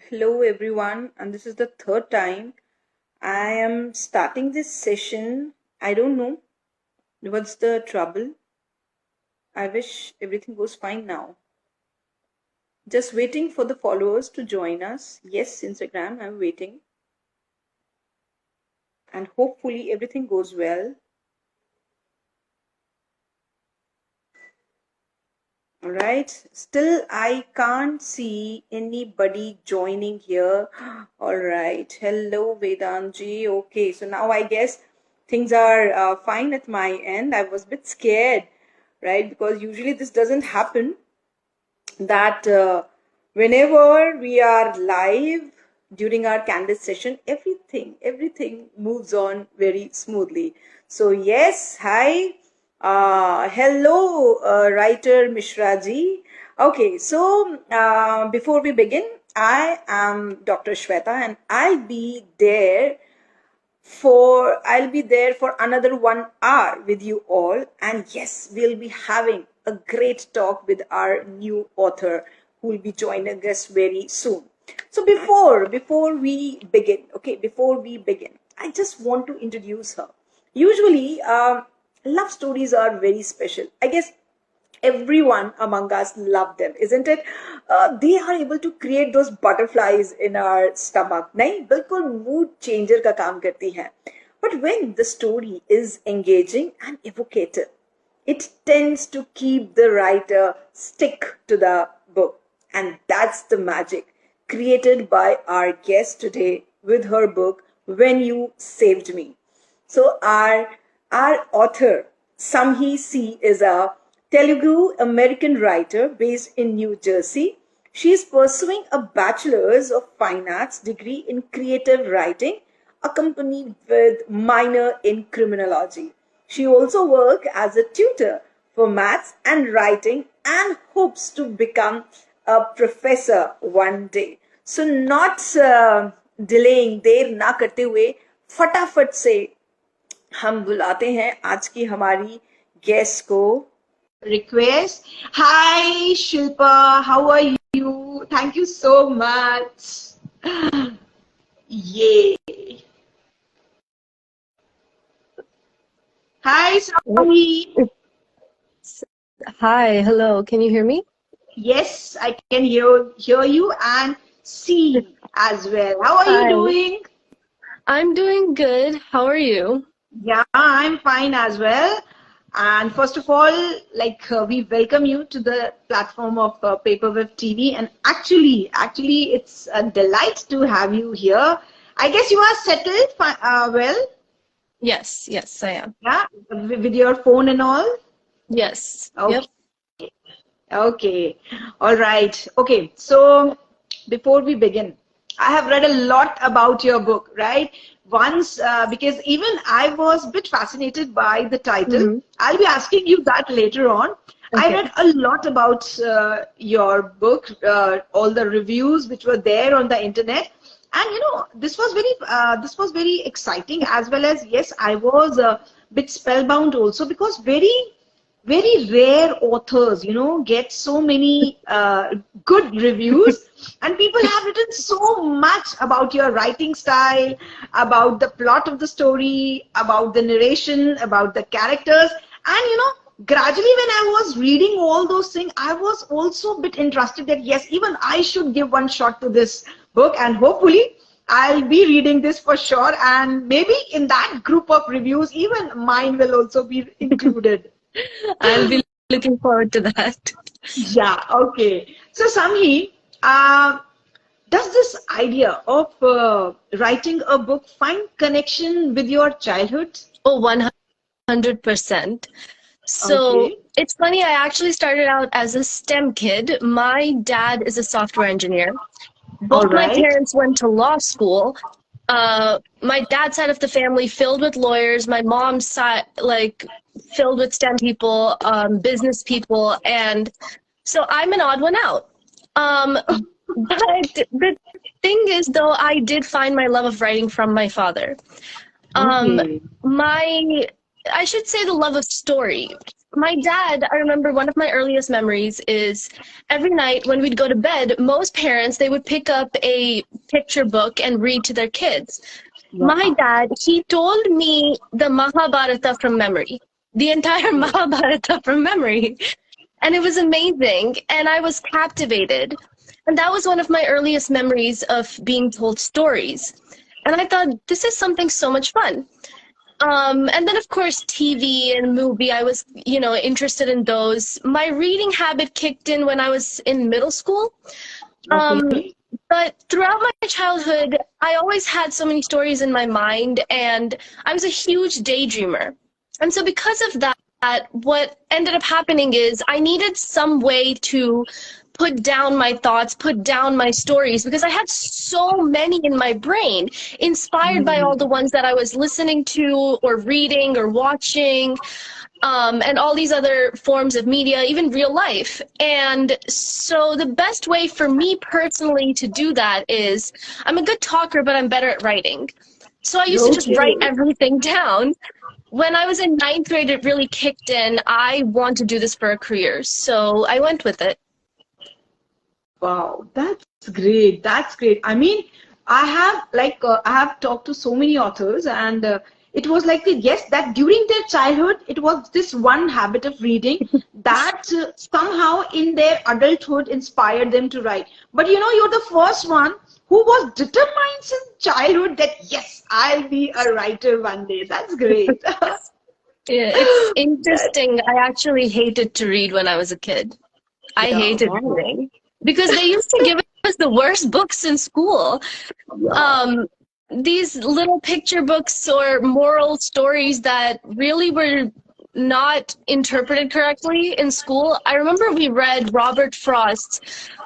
Hello everyone, and this is the third time I am starting this session. I don't know what's the trouble. I wish everything goes fine now. Just waiting for the followers to join us. Yes, Instagram, I'm waiting. And hopefully everything goes well. Alright, still I can't see anybody joining here. Alright, hello Vedanji. Okay, so now I guess things are fine at my end. I was a bit scared, right? Because usually this doesn't happen, that whenever we are live during our candid session, everything moves on very smoothly. So yes, hi. Hello, writer Mishra ji. Okay, so before we begin, I am Dr. Shweta and I'll be there for another 1 hour with you all. And yes, we'll be having a great talk with our new author who will be joining us very soon. So before we begin, I just want to introduce her. Usually, love stories are very special. I guess everyone among us love them, isn't it? They are able to create those butterflies in our stomach. नहीं, बिल्कुल mood changer का काम करती हैं. But when the story is engaging and evocative, it tends to keep the writer stick to the book. And that's the magic created by our guest today with her book, When You Saved Me. So our author, Samhi C, is a Telugu American writer based in New Jersey. She is pursuing a Bachelor's of Fine Arts degree in creative writing, accompanied with minor in criminology. She also works as a tutor for maths and writing and hopes to become a professor one day. So not delaying, देर ना करते हुए फटाफट से हम बुलाते हैं आज की हमारी गेस्ट को. Request. Hi Shilpa, how are you? Thank you so much. Yay. Hi Swami. Hi, hello. Can you hear me? Yes, I can hear you and see as well. How are you doing? I'm doing good. How are you? Yeah, I'm fine as well. And first of all, we welcome you to the platform of PaperWiffTV. And actually, it's a delight to have you here. I guess you are settled well? Yes, I am. Yeah, with your phone and all? Yes. Okay. Yep. Okay. All right. Okay. So before we begin, I have read a lot about your book, right? Once, because even I was a bit fascinated by the title. I'll be asking you that later on. Okay. I read a lot about your book, all the reviews which were there on the internet. And, you know, this was very exciting, as well as, yes, I was a bit spellbound also, because very rare authors, you know, get so many good reviews. And people have written so much about your writing style, about the plot of the story, about the narration, about the characters. And, you know, gradually when I was reading all those things, I was also a bit interested that, yes, even I should give one shot to this book. And hopefully I'll be reading this for sure. And maybe in that group of reviews, even mine will also be included. I'll be looking forward to that. Yeah, okay. So Samhi, does this idea of writing a book find connection with your childhood? Oh, 100%. So okay. It's funny, I actually started out as a STEM kid. My dad is a software engineer. Both my parents went to law school. My dad's side of the family filled with lawyers. My mom's side, filled with STEM people, business people, and so I'm an odd one out. But the thing is, though, I did find my love of writing from my father. I should say the love of story my dad, I remember one of my earliest memories is every night when we'd go to bed, most parents, they would pick up a picture book and read to their kids. My dad, he told me the Mahabharata from memory, the entire Mahabharata from memory. And it was amazing. And I was captivated. And that was one of my earliest memories of being told stories. And I thought, this is something so much fun. And then, of course, TV and movie, I was, interested in those. My reading habit kicked in when I was in middle school. But throughout my childhood, I always had so many stories in my mind, and I was a huge daydreamer. And so because of that, what ended up happening is I needed some way to put down my thoughts, put down my stories, because I had so many in my brain, inspired by all the ones that I was listening to or reading or watching, and all these other forms of media, even real life. And so the best way for me personally to do that is, I'm a good talker, but I'm better at writing. So I used to just write everything down. When I was in 9th grade, it really kicked in. I want to do this for a career, so I went with it. Wow, that's great. That's great. I mean, I have talked to so many authors, and it was like, yes, that during their childhood, it was this one habit of reading that somehow in their adulthood inspired them to write. But you're the first one who was determined since childhood that, yes, I'll be a writer one day. That's great. Yeah, it's interesting. I actually hated to read when I was a kid. I hated reading because they used to give us the worst books in school. These little picture books or moral stories that really were not interpreted correctly in school. I remember we read Robert Frost's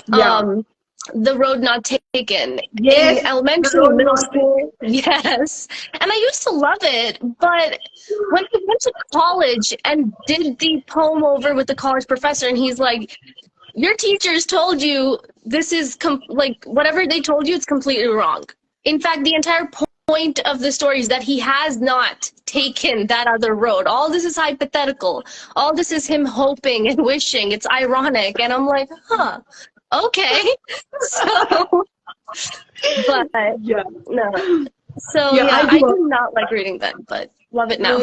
The Road Not Taken in elementary and middle school. Yes. And I used to love it, but when I went to college and did the poem over with the college professor, and he's like, your teachers told you this is, whatever they told you, it's completely wrong. In fact, the entire point of the story is that he has not taken that other road. All this is hypothetical. All this is him hoping and wishing. It's ironic. And I'm like, okay. So, but no. So I do not like reading then, but love it now.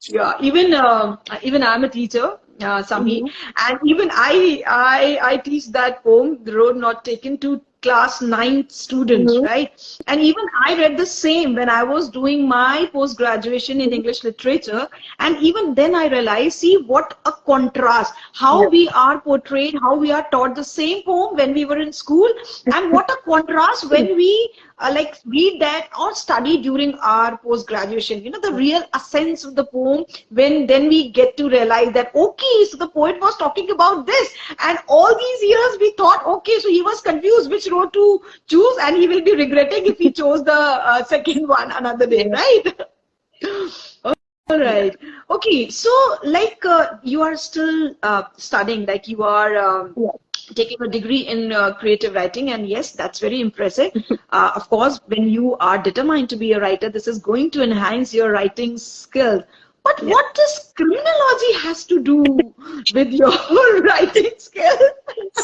Yeah, even I'm a teacher, Sami, and even I teach that poem, The Road Not Taken, to class 9th students, right? And even I read the same when I was doing my post-graduation in English literature. And even then I realized, see what a contrast, how we are portrayed, how we are taught the same poem when we were in school, and what a contrast when we read that or study during our post-graduation. The real essence of the poem, when then we get to realize that, okay, so the poet was talking about this, and all these years we thought, okay, so he was confused which road to choose, and he will be regretting if he chose the second one another day, right? All right. Okay, so you are still studying, you are taking a degree in creative writing, and yes, that's very impressive. Of course, when you are determined to be a writer, this is going to enhance your writing skills. But what does criminology has to do with your writing skills?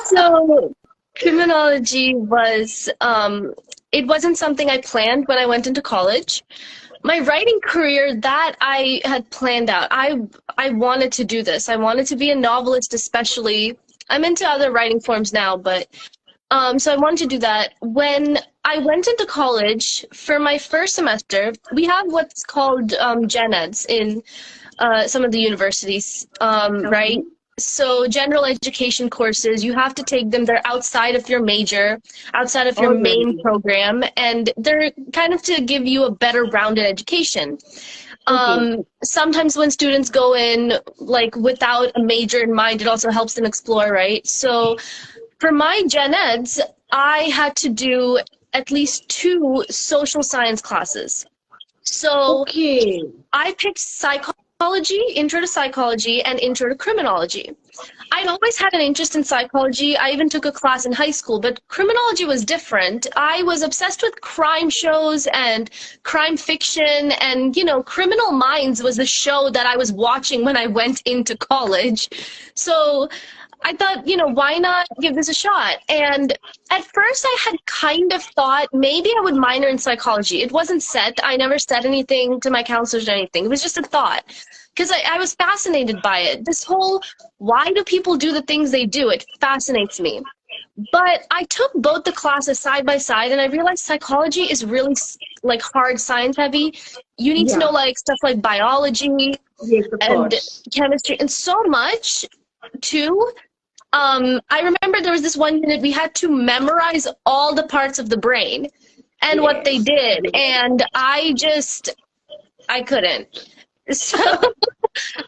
So criminology was, it wasn't something I planned when I went into college. My writing career, that I had planned out. I wanted to do this. I wanted to be a novelist, especially. I'm into other writing forms now, but so I wanted to do that. When I went into college, for my first semester, we have what's called gen eds in some of the universities, right? So general education courses, you have to take them. They're outside of your major, outside of your main program, and they're kind of to give you a better rounded education. Sometimes when students go in without a major in mind, it also helps them explore, right? So for my gen eds, I had to do at least 2 social science classes. So I picked psychology intro to psychology, and intro to criminology. I'd always had an interest in psychology. I even took a class in high school, but criminology was different. I was obsessed with crime shows and crime fiction, and, you know, Criminal Minds was the show that I was watching when I went into college. So I thought, you know, why not give this a shot? And at first I had kind of thought maybe I would minor in psychology. It wasn't set. I never said anything to my counselors or anything. It was just a thought. Because I was fascinated by it. This whole, why do people do the things they do? It fascinates me. But I took both the classes side by side, and I realized psychology is really like hard science heavy. You need to know like stuff like biology and chemistry and so much too. I remember there was this one unit we had to memorize all the parts of the brain and what they did, and I couldn't. So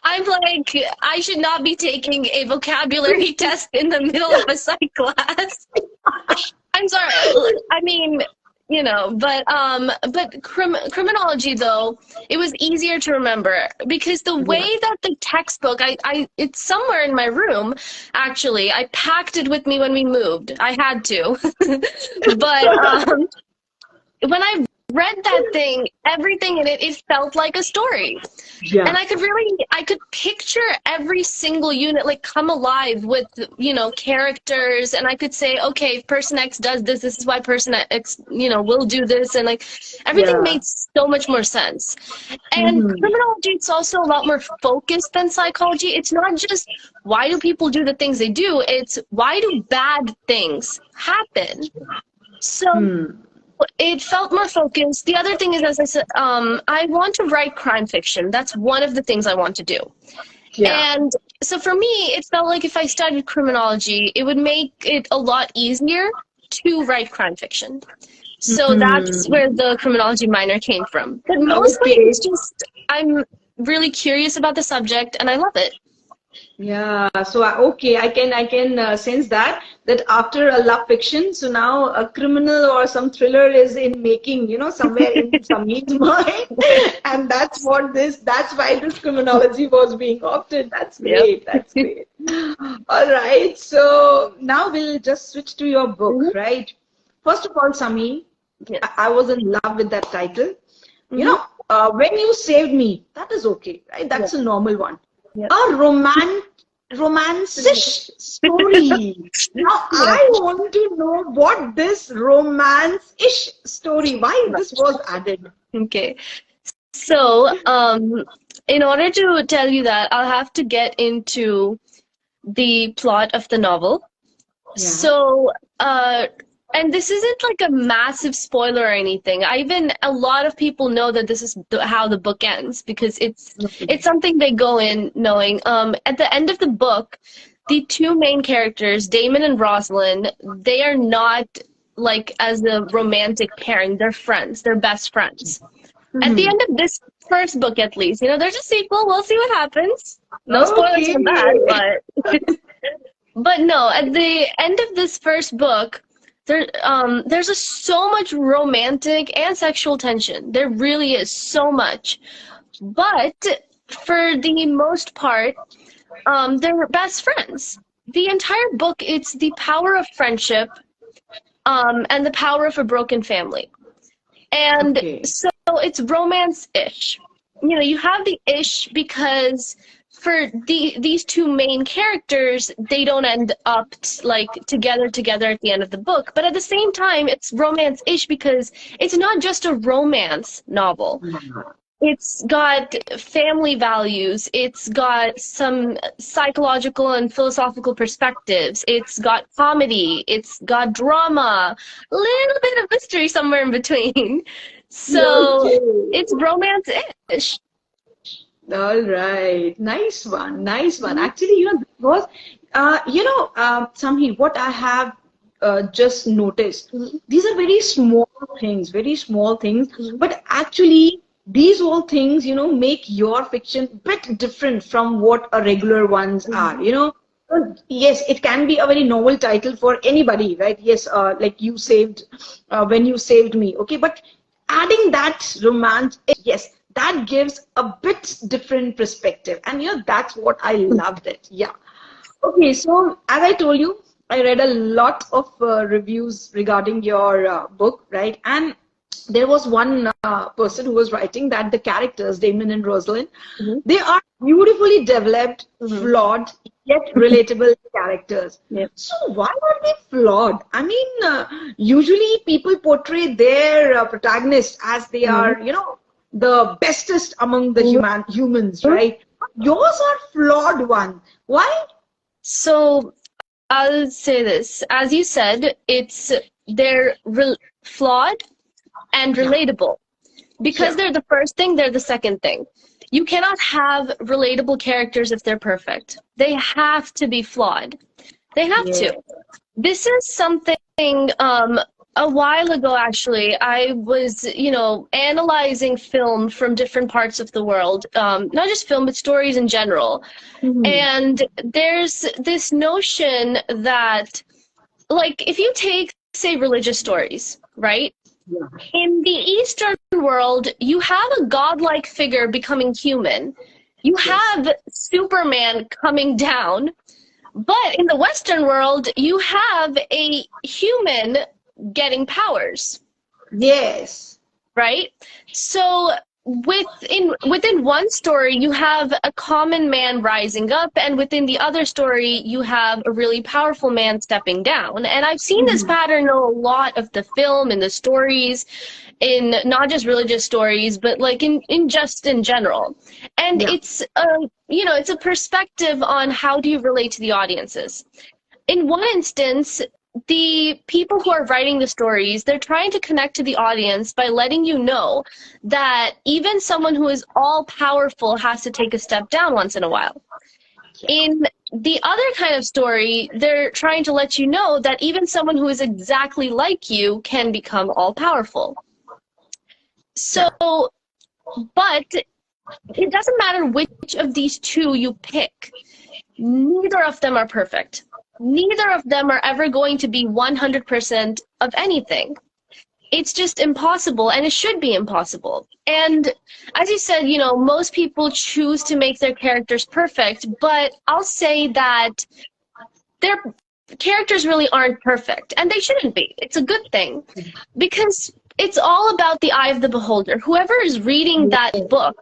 I'm like, I should not be taking a vocabulary test in the middle of a psych class. I'm sorry. I mean, you know, but criminology though, it was easier to remember because the way that the textbook, it's somewhere in my room. Actually, I packed it with me when we moved. I had to, but when I read that thing, everything in it, it felt like a story. And I could picture every single unit like come alive with, you know, characters, and I could say, okay, person X does this, this is why person X, you know, will do this, and like everything made so much more sense. And criminology, it's also a lot more focused than psychology. It's not just why do people do the things they do, it's why do bad things happen. So it felt more focused. The other thing is, as I said, I want to write crime fiction. That's one of the things I want to do. And so for me, it felt like if I studied criminology, it would make it a lot easier to write crime fiction. So that's where the criminology minor came from. But mostly it's just, I'm really curious about the subject and I love it. Yeah, so I can sense that after a love fiction, so now a criminal or some thriller is in making, you know, somewhere in Sameer's mind, and that's why this criminology was being opted. That's great. That's great. All right, so now we'll just switch to your book, right? First of all, Sameer, I was in love with that title. You know, When You Saved Me, that is okay, right? That's a normal one. A romance-ish story. Now, I want to know what this romance-ish story, why this was added. Okay. So, in order to tell you that, I'll have to get into the plot of the novel. So, and this isn't like a massive spoiler or anything. A lot of people know that this is how the book ends because it's something they go in knowing. At the end of the book, the two main characters, Damon and Rosalind, they are not like as a romantic pairing. They're friends. They're best friends. At the end of this first book, at least, you know, there's a sequel. We'll see what happens. No spoilers from that, but no. At the end of this first book, there's so much romantic and sexual tension. There really is so much. But for the most part, they're best friends. The entire book, it's the power of friendship and the power of a broken family. And so it's romance-ish. You know, you have the ish because for these two main characters, they don't end up like together at the end of the book. But at the same time, it's romance-ish because it's not just a romance novel. It's got family values. It's got some psychological and philosophical perspectives. It's got comedy. It's got drama. A little bit of mystery somewhere in between. So it's romance-ish. All right, nice one, nice one. Actually, you know, was Samhi, what I have just noticed, these are very small things, but actually these all things, you know, make your fiction a bit different from what a regular ones are, you know. Yes, it can be a very novel title for anybody, right? Yes, like you saved, When You Saved Me, okay, but adding that romance, yes, that gives a bit different perspective. And that's what I loved it. Yeah. Okay, so as I told you, I read a lot of reviews regarding your book, right? And there was one person who was writing that the characters, Damon and Rosalind, they are beautifully developed, flawed, yet relatable characters. Yep. So why are they flawed? I mean, usually people portray their protagonists as they are, the bestest among the humans, right? Yours are flawed one. Why? So I'll say this. As you said, they're flawed and relatable. Because they're the first thing, they're the second thing. You cannot have relatable characters if they're perfect. They have to be flawed. They have to. This is something a while ago, actually, I was, analyzing film from different parts of the world, not just film, but stories in general. And there's this notion that, like, if you take, say, religious stories, right? In the Eastern world, you have a godlike figure becoming human. You have Superman coming down. But in the Western world, you have a human getting powers. Yes. Right? So within one story, you have a common man rising up, and within the other story, you have a really powerful man stepping down. And I've seen this pattern in a lot of the film and the stories, in not just religious stories, but like in general. And it's it's a perspective on how do you relate to the audiences. In one instance, the people who are writing the stories, they're trying to connect to the audience by letting you know that even someone who is all powerful has to take a step down once in a while. In the other kind of story, they're trying to let you know that even someone who is exactly like you can become all powerful. So, but it doesn't matter which of these two you pick. Neither of them are perfect. Neither of them are ever going to be 100% of anything. It's just impossible, and it should be impossible. And as you said, most people choose to make their characters perfect, but I'll say that their characters really aren't perfect, and they shouldn't be. It's a good thing, because it's all about the eye of the beholder. Whoever is reading that book,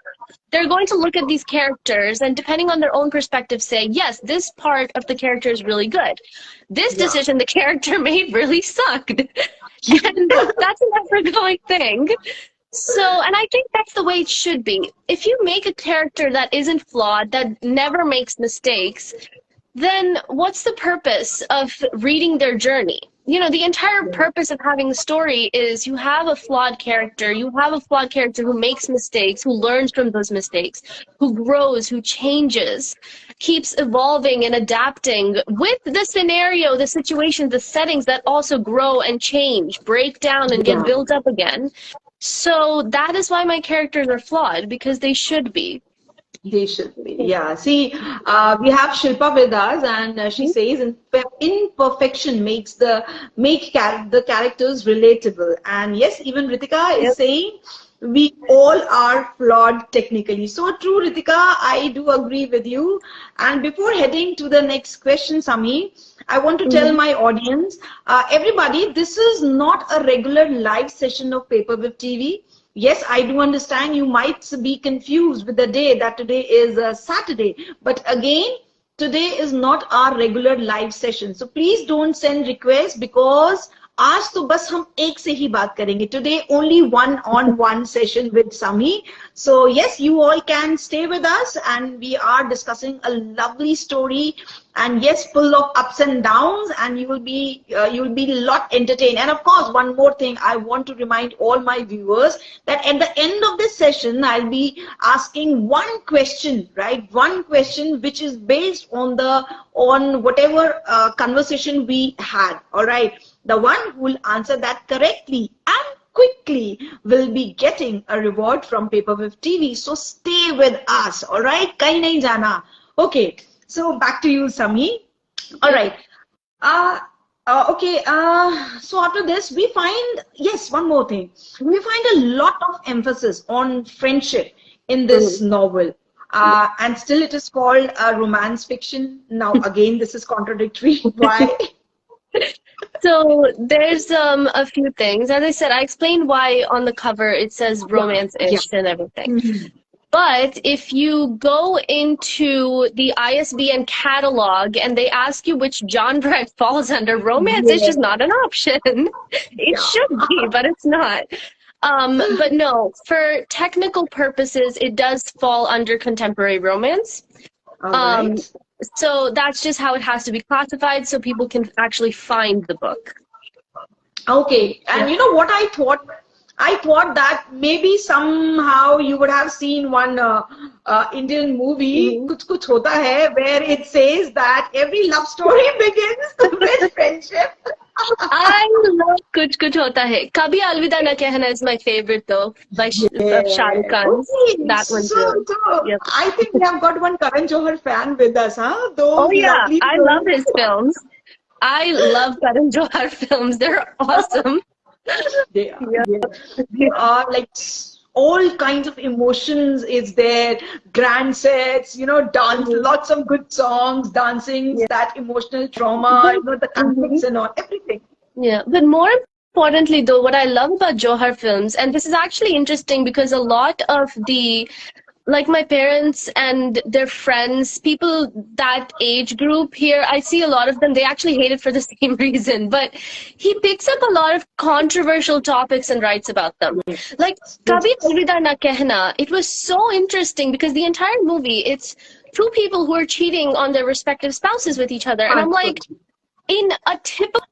they're going to look at these characters and, depending on their own perspective, say, yes, this part of the character is really good. This decision the character made really sucked. And that's an ever-going thing. So, and I think that's the way it should be. If you make a character that isn't flawed, that never makes mistakes, then what's the purpose of reading their journey? The entire purpose of having a story is you have a flawed character. You have a flawed character who makes mistakes, who learns from those mistakes, who grows, who changes, keeps evolving and adapting with the scenario, the situations, the settings that also grow and change, break down and get built up again. So that is why my characters are flawed, because they should be. They should be. Yeah. See, we have Shilpa with us, and she says imperfection makes the characters relatable. And yes, even Ritika is saying we all are flawed technically. So true, Ritika. I do agree with you. And before heading to the next question, Sami, I want to tell my audience, everybody, this is not a regular live session of PaperWiff TV. Yes, I do understand you might be confused with the day that today is Saturday. But again, today is not our regular live session. So please don't send requests, because आज तो बस हम एक से ही बात करेंगे. Today only one-on-one session with Sami. So yes, you all can stay with us, and we are discussing a lovely story, and yes, full of ups and downs, and you will be a lot entertained. And of course, one more thing, I want to remind all my viewers that at the end of this session, I'll be asking one question, right? One question which is based on whatever conversation we had. All right. The one who will answer that correctly and quickly will be getting a reward from PaperWiff TV. So stay with us. All right. Kahin nahi jana. Okay. So back to you, Sami. All right. Okay. So after this, we find, yes, one more thing. We find a lot of emphasis on friendship in this novel. And still it is called a romance fiction. Now, again, this is contradictory. Why? So there's a few things. As I said, I explained why on the cover it says romance-ish and everything. But if you go into the ISBN catalog and they ask you which genre it falls under, romance is just not an option. It should be, but it's not. But no, for technical purposes, it does fall under contemporary romance. So that's just how it has to be classified so people can actually find the book. Okay, and you know what I thought? I thought that maybe somehow you would have seen one Indian movie, Kuch Kuch Hota Hai, where it says that every love story begins with friendship. I love Kuch Kuch Hota Hai. Kabhi Alvida Na Kehna is my favorite though, by Shah Rukh Khan. Okay. That one too. Yep. I think we have got one Karan Johar fan with us, huh? Those I love his films. I love Karan Johar films. They're awesome. They are like all kinds of emotions is there, grand sets, dance, lots of good songs, dancing, that emotional trauma, the conflicts and all, everything. Yeah, but more importantly though, what I love about Johar films, and this is actually interesting because a lot of the, like my parents and their friends, people that age group here, I see a lot of them, they actually hate it for the same reason, but he picks up a lot of controversial topics and writes about them. Like Kabhi Alvida Na Kehna, it was so interesting because the entire movie, it's two people who are cheating on their respective spouses with each other. And I'm like, in a typical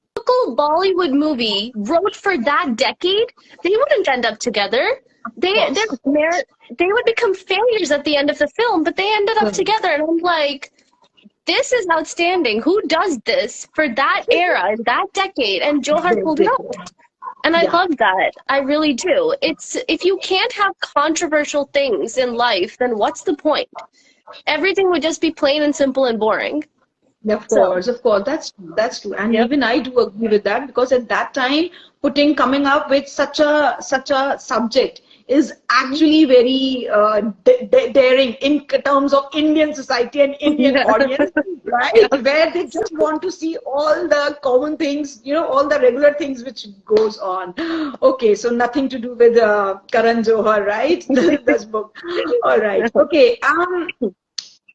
Bollywood movie wrote for that decade, they wouldn't end up together. They would become failures at the end of the film, but they ended up together. And I'm like, this is outstanding. Who does this for that era and that decade? And Johar pulled it off. And I love that. I really do. It's, if you can't have controversial things in life, then what's the point? Everything would just be plain and simple and boring. Of course, that's true. And even I do agree with that, because at that time, coming up with such a subject is actually very daring in terms of Indian society and Indian audience, right? Where they just want to see all the common things, all the regular things which goes on. Okay, so nothing to do with Karan Johar, right? This book. All right. Okay.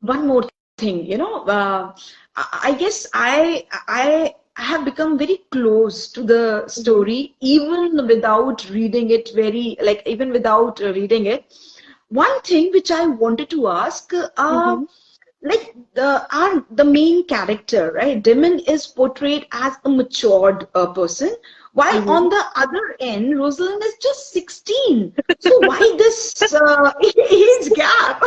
One more thing, I guess I have become very close to the story even without reading it even without reading it. One thing which I wanted to ask, like the main character, right? Damon is portrayed as a matured person, while on the other end, Rosalind is just 16. So why this age gap?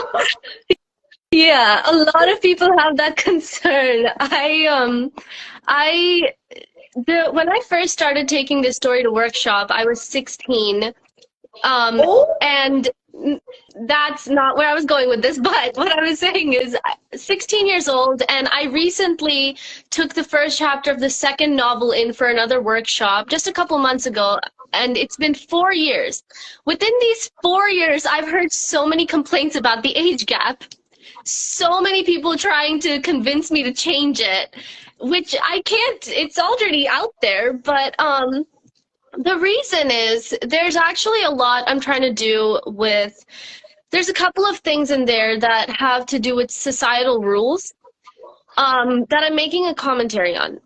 Yeah, a lot of people have that concern. When I first started taking this story to workshop, I was 16. And that's not where I was going with this, but what I was saying is 16 years old, and I recently took the first chapter of the second novel in for another workshop just a couple months ago, and it's been 4 years. Within these 4 years, I've heard so many complaints about the age gap. So many people trying to convince me to change it, which I can't, it's already out there, but the reason is there's actually a lot I'm trying to do with, there's a couple of things in there that have to do with societal rules that I'm making a commentary on.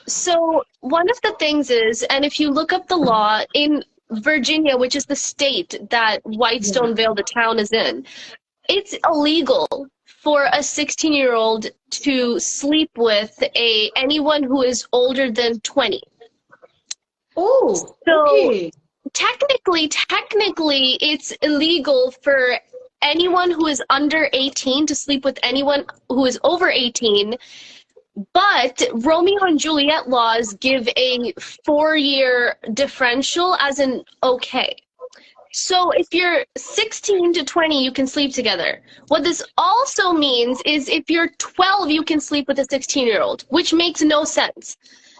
So one of the things is, and if you look up the law in Virginia, which is the state that Whitestoneville, the town, is in, it's illegal for a 16-year-old to sleep with anyone who is older than 20. Oh, so okay. Technically, it's illegal for anyone who is under 18 to sleep with anyone who is over 18. But Romeo and Juliet laws give a 4-year differential as an okay. So if you're 16 to 20, you can sleep together. What this also means is if you're 12, you can sleep with a 16-year-old, which makes no sense.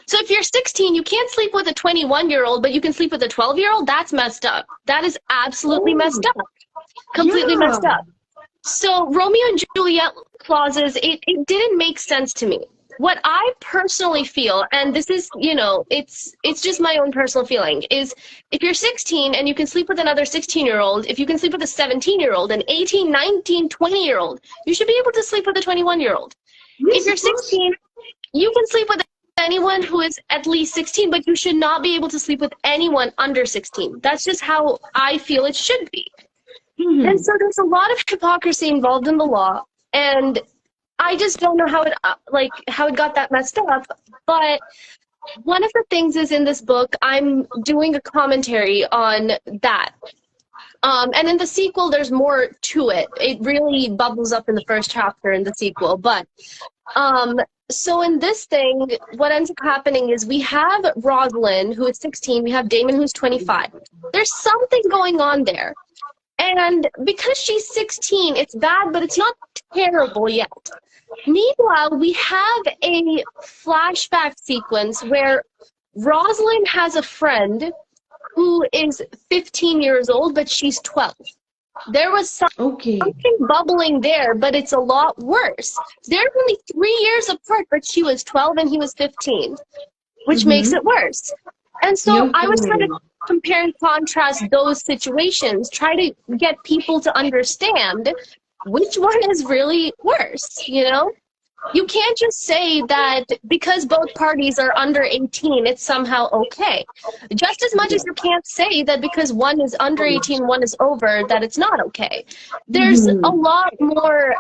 So if you're 16, you can't sleep with a 21-year-old, but you can sleep with a 12-year-old? That's messed up. That is absolutely messed up. Completely Yeah. messed up. So Romeo and Juliet clauses, it didn't make sense to me. What I personally feel, and this is, it's just my own personal feeling, is if you're 16 and you can sleep with another 16-year-old, if you can sleep with a 17-year-old, an 18, 19, 20-year-old, you should be able to sleep with a 21-year-old. Yes, If you're of course. 16, you can sleep with anyone who is at least 16, but you should not be able to sleep with anyone under 16. That's just how I feel it should be. And so there's a lot of hypocrisy involved in the law, and I just don't know how it got that messed up. But one of the things is in this book, I'm doing a commentary on that. And in the sequel, there's more to it. It really bubbles up in the first chapter in the sequel. But so in this thing, what ends up happening is we have Rosalind, who is 16. We have Damon, who's 25. There's something going on there. And because she's 16, it's bad, but it's not terrible yet. Meanwhile, we have a flashback sequence where Rosalind has a friend who is 15 years old, but she's 12. There was something bubbling there, but it's a lot worse. They're only 3 years apart, but she was 12 and he was 15, which makes it worse. And so I was trying to compare and contrast those situations, try to get people to understand which one is really worse, You can't just say that because both parties are under 18, it's somehow okay. Just as much as you can't say that because one is under 18, one is over, that it's not okay. There's a lot more,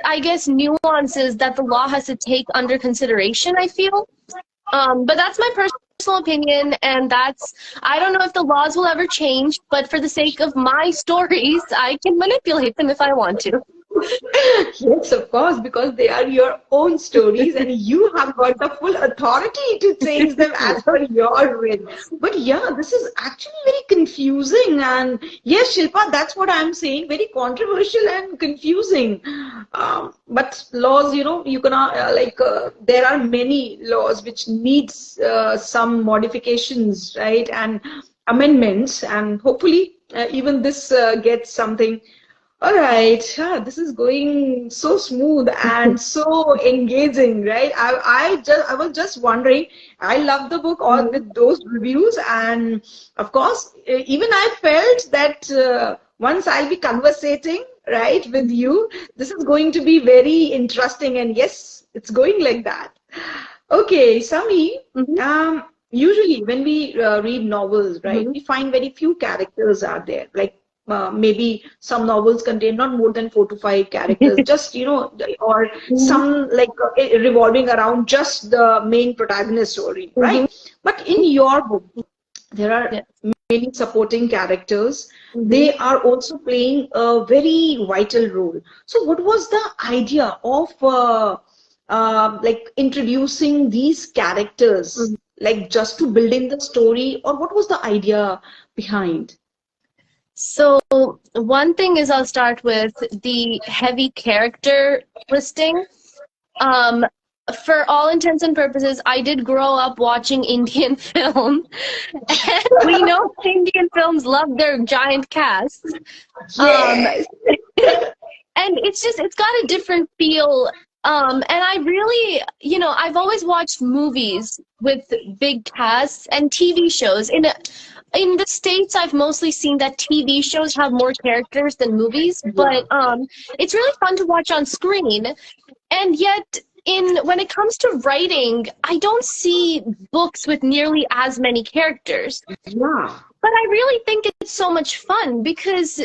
I guess, nuances that the law has to take under consideration, I feel. But that's my personal opinion, and I don't know if the laws will ever change, but for the sake of my stories, I can manipulate them if I want to. Yes, of course, because they are your own stories and you have got the full authority to change them as per your will. But yeah, this is actually very confusing, and yes, Shilpa, that's what I'm saying, very controversial and confusing. But laws, you cannot, there are many laws which needs some modifications, right, and amendments, and hopefully even this gets something. All right, this is going so smooth and so engaging, right? I was just wondering. I love the book all with those reviews, and of course, even I felt that once I'll be conversating, right, with you, this is going to be very interesting, and yes, it's going like that. Okay, Sami. Usually when we read novels, right, we find very few characters are there, like. Maybe some novels contain not more than 4 to 5 characters, just, or some revolving around just the main protagonist story, right? But in your book, there are many supporting characters. They are also playing a very vital role. So what was the idea of introducing these characters, like just to build in the story, or what was the idea behind? So one thing is I'll start with the heavy character listing. For all intents and purposes, I did grow up watching Indian film, and we know Indian films love their giant casts. Yes. And it's got a different feel. And I really, I've always watched movies with big casts and TV shows. In the States, I've mostly seen that TV shows have more characters than movies, but it's really fun to watch on screen. And yet, when it comes to writing, I don't see books with nearly as many characters. Yeah. But I really think it's so much fun because,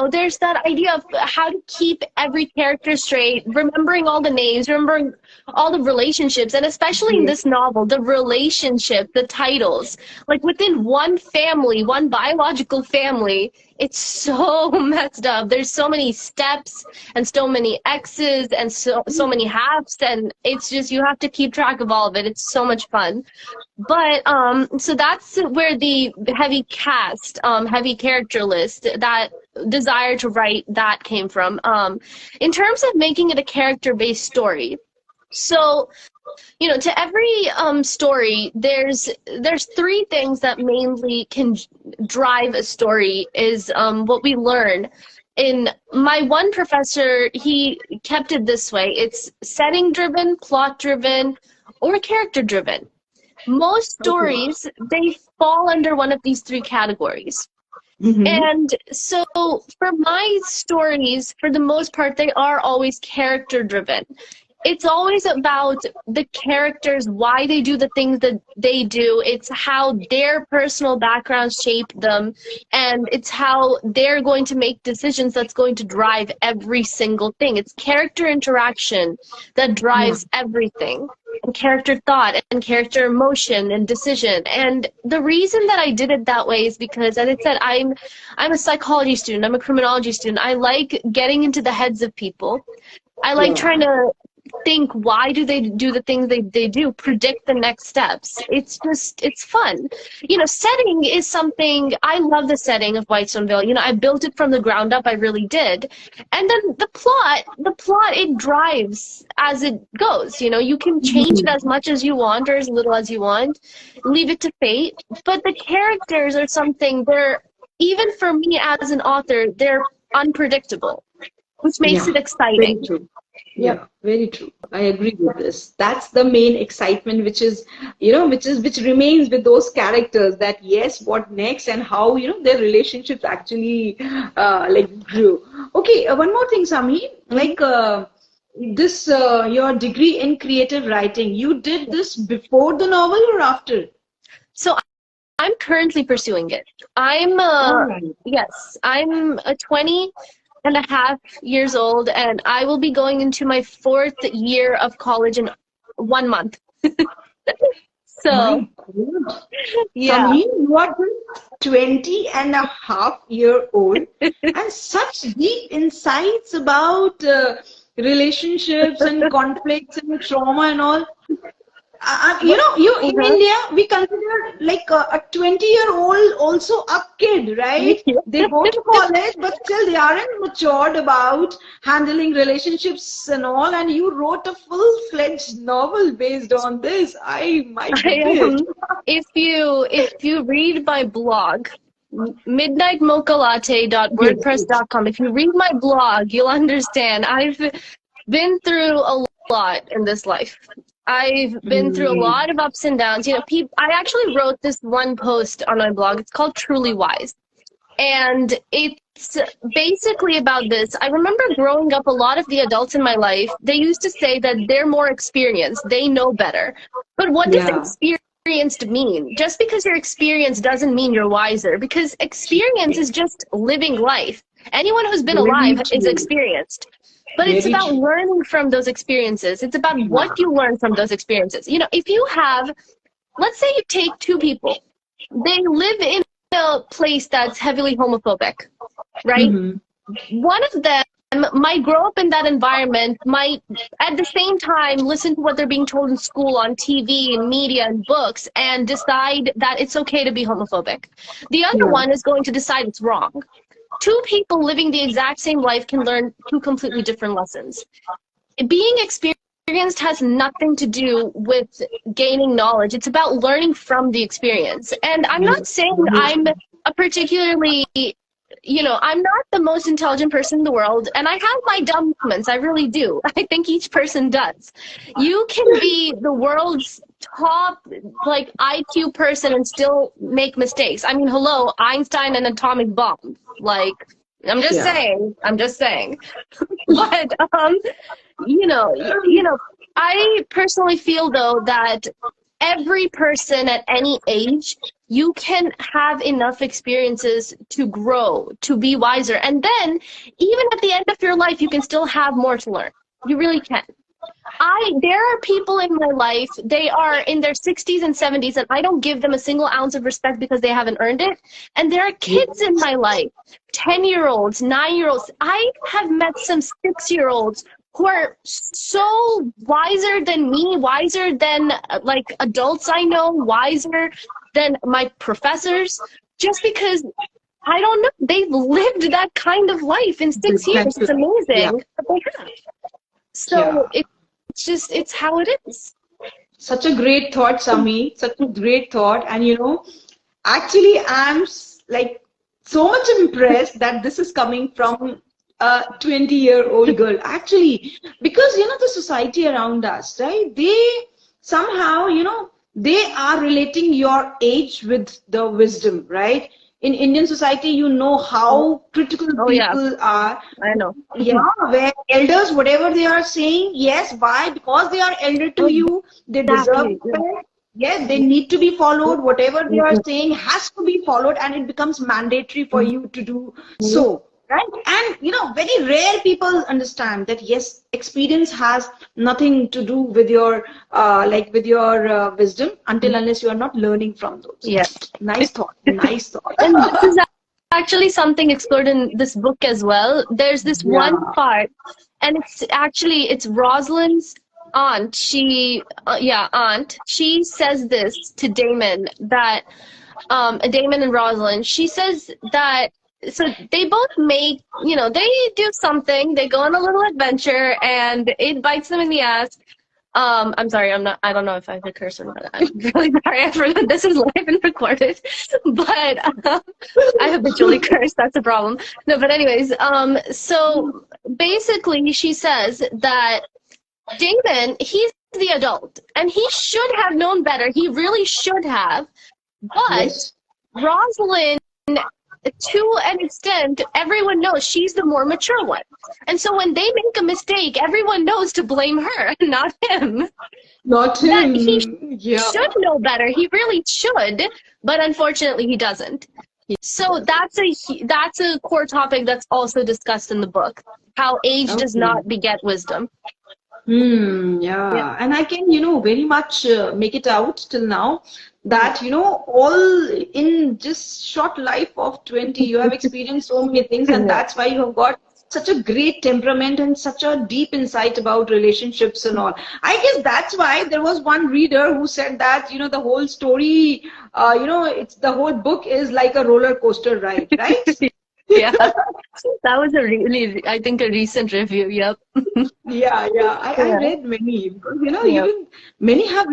there's that idea of how to keep every character straight, remembering all the names, remembering all the relationships, and especially in this novel, the relationship, the titles. Like within one family, one biological family, it's so messed up. There's so many steps and so many X's and so many halves, and it's just, you have to keep track of all of it. It's so much fun. But so that's where the heavy cast, heavy character list, that desire to write that came from. In terms of making it a character-based story, so to every story, there's 3 things that mainly can drive a story. Is what we learn in my one professor, he kept it this way. It's setting driven, plot driven, or character driven. Most stories, they fall under one of these three categories. And so for my stories, for the most part, they are always character driven. It's always about the characters, why they do the things that they do. It's how their personal backgrounds shape them, and it's how they're going to make decisions that's going to drive every single thing. It's character interaction that drives everything, and character thought and character emotion and decision. And the reason that I did it that way is because, as I said, I'm a psychology student, I'm a criminology student. I like getting into the heads of people. I like trying to think, why do they do the things they do, predict the next steps. It's fun. You know, setting is something, I love the setting of Whitestoneville. You know, I built it from the ground up, I really did. And then the plot, it drives as it goes. You know, you can change it as much as you want or as little as you want, leave it to fate. But the characters are something, they're, even for me as an author, they're unpredictable, which makes it exciting. Very true. Yeah, very true. I agree with this. That's the main excitement, which is, you know, which remains with those characters, that yes, what next, and how, you know, their relationships actually like grew. Okay, one more thing, Sami, like this your degree in creative writing, you did this before the novel or after? So I'm currently pursuing it. I'm yes, I'm 20.5 years old, and I will be going into my 4th year of college in 1 month. So, yeah. Sami, you are 20.5-year-old and such deep insights about relationships and conflicts and trauma and all. You know, in India, we consider like a 20-year-old also a kid, right? They go to college, but still they aren't matured about handling relationships and all. And you wrote a full-fledged novel based on this. My goodness. If you read my blog, midnightmochalatte.wordpress.com, if you read my blog, you'll understand. I've been through a lot in this life. I've been through a lot of ups and downs. You know, I actually wrote this one post on my blog. It's called Truly Wise. And it's basically about this. I remember growing up, a lot of the adults in my life, they used to say that they're more experienced, they know better. But what does experienced mean? Just because you're experienced doesn't mean you're wiser, because experience is just living life. Anyone who's been alive is experienced. But it's about learning from those experiences. It's about what you learn from those experiences. You know, if you have, let's say you take two people. They live in a place that's heavily homophobic, right? One of them might grow up in that environment, might at the same time listen to what they're being told in school, on TV and media and books, and decide that it's okay to be homophobic. The other one is going to decide it's wrong. Two people living the exact same life can learn two completely different lessons. Being experienced has nothing to do with gaining knowledge. It's about learning from the experience. And I'm not saying I'm a particularly, you know, I'm not the most intelligent person in the world, and I have my dumb moments. I really do. I think each person does. You can be the world's top, like, IQ person and still make mistakes. I mean, hello, Einstein and atomic bomb. Like, I'm just saying. But you know, I personally feel though that every person at any age, you can have enough experiences to grow, to be wiser, and then even at the end of your life, you can still have more to learn. You really can. There are people in my life, they are in their 60s and 70s, and I don't give them a single ounce of respect because they haven't earned it. And there are kids in my life, 10-year-olds, 9-year-olds. I have met some 6-year-olds who are so wiser than me, wiser than like adults I know, wiser than my professors, just because, I don't know, they've lived that kind of life in 6 years. It's amazing that they have. So it's how it is. Such a great thought, Sami. Such a great thought. And you know, actually I'm like so much impressed that this is coming from a 20-year-old girl. Actually, because, the society around us, right? They somehow, they are relating your age with the wisdom, right? In Indian society, how critical Oh yeah, people are. I know. Yeah, where elders, whatever they are saying, yes, why? Because they are elder to you, they deserve Exactly. respect. Yes, they need to be followed. Whatever they are saying has to be followed, and it becomes mandatory for you to do so. Right? And very rare people understand that yes, experience has nothing to do with your wisdom until unless you are not learning from those. Yeah. Nice thought. Nice thought. And this is actually something explored in this book as well. There's this one Yeah. part, and it's Rosalind's aunt. Aunt. She says this to Damon that Damon and Rosalind. She says that so they both make they do something. They go on a little adventure, and it bites them in the ass. I'm sorry, I don't know if I could curse or not. I'm really sorry. I forgot this is live and recorded, but I habitually curse. That's a problem. No, but anyways, so basically she says that Damon, he's the adult, and he should have known better. He really should have, but Yes. Rosalind, to an extent, everyone knows she's the more mature one. And so when they make a mistake, everyone knows to blame her, not him. Not That him. he Yeah. should know better. He really should, but unfortunately he doesn't. So that's a core topic that's also discussed in the book. How age does Okay. not beget wisdom. Yeah. And I can, very much make it out till now that, all in just short life of 20, you have experienced so many things, and that's why you have got such a great temperament and such a deep insight about relationships and all. I guess that's why there was one reader who said that, the whole story, it's the whole book is like a roller coaster ride, right? Yeah, that was I think a recent review. Yep. Yeah. I read many because Yep. even many have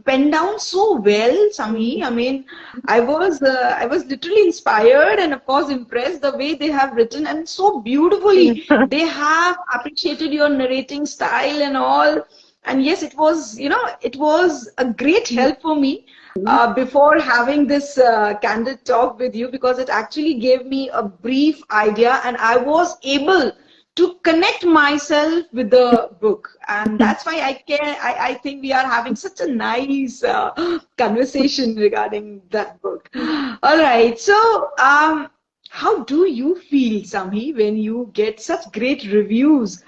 penned down so well, Sami. I mean, I was literally inspired and of course impressed the way they have written, and so beautifully they have appreciated your narrating style and all. And yes, it was a great help for me before having this candid talk with you, because it actually gave me a brief idea and I was able to connect myself with the book, and that's why I think we are having such a nice conversation regarding that book. All right, so how do you feel, Samhi, when you get such great reviews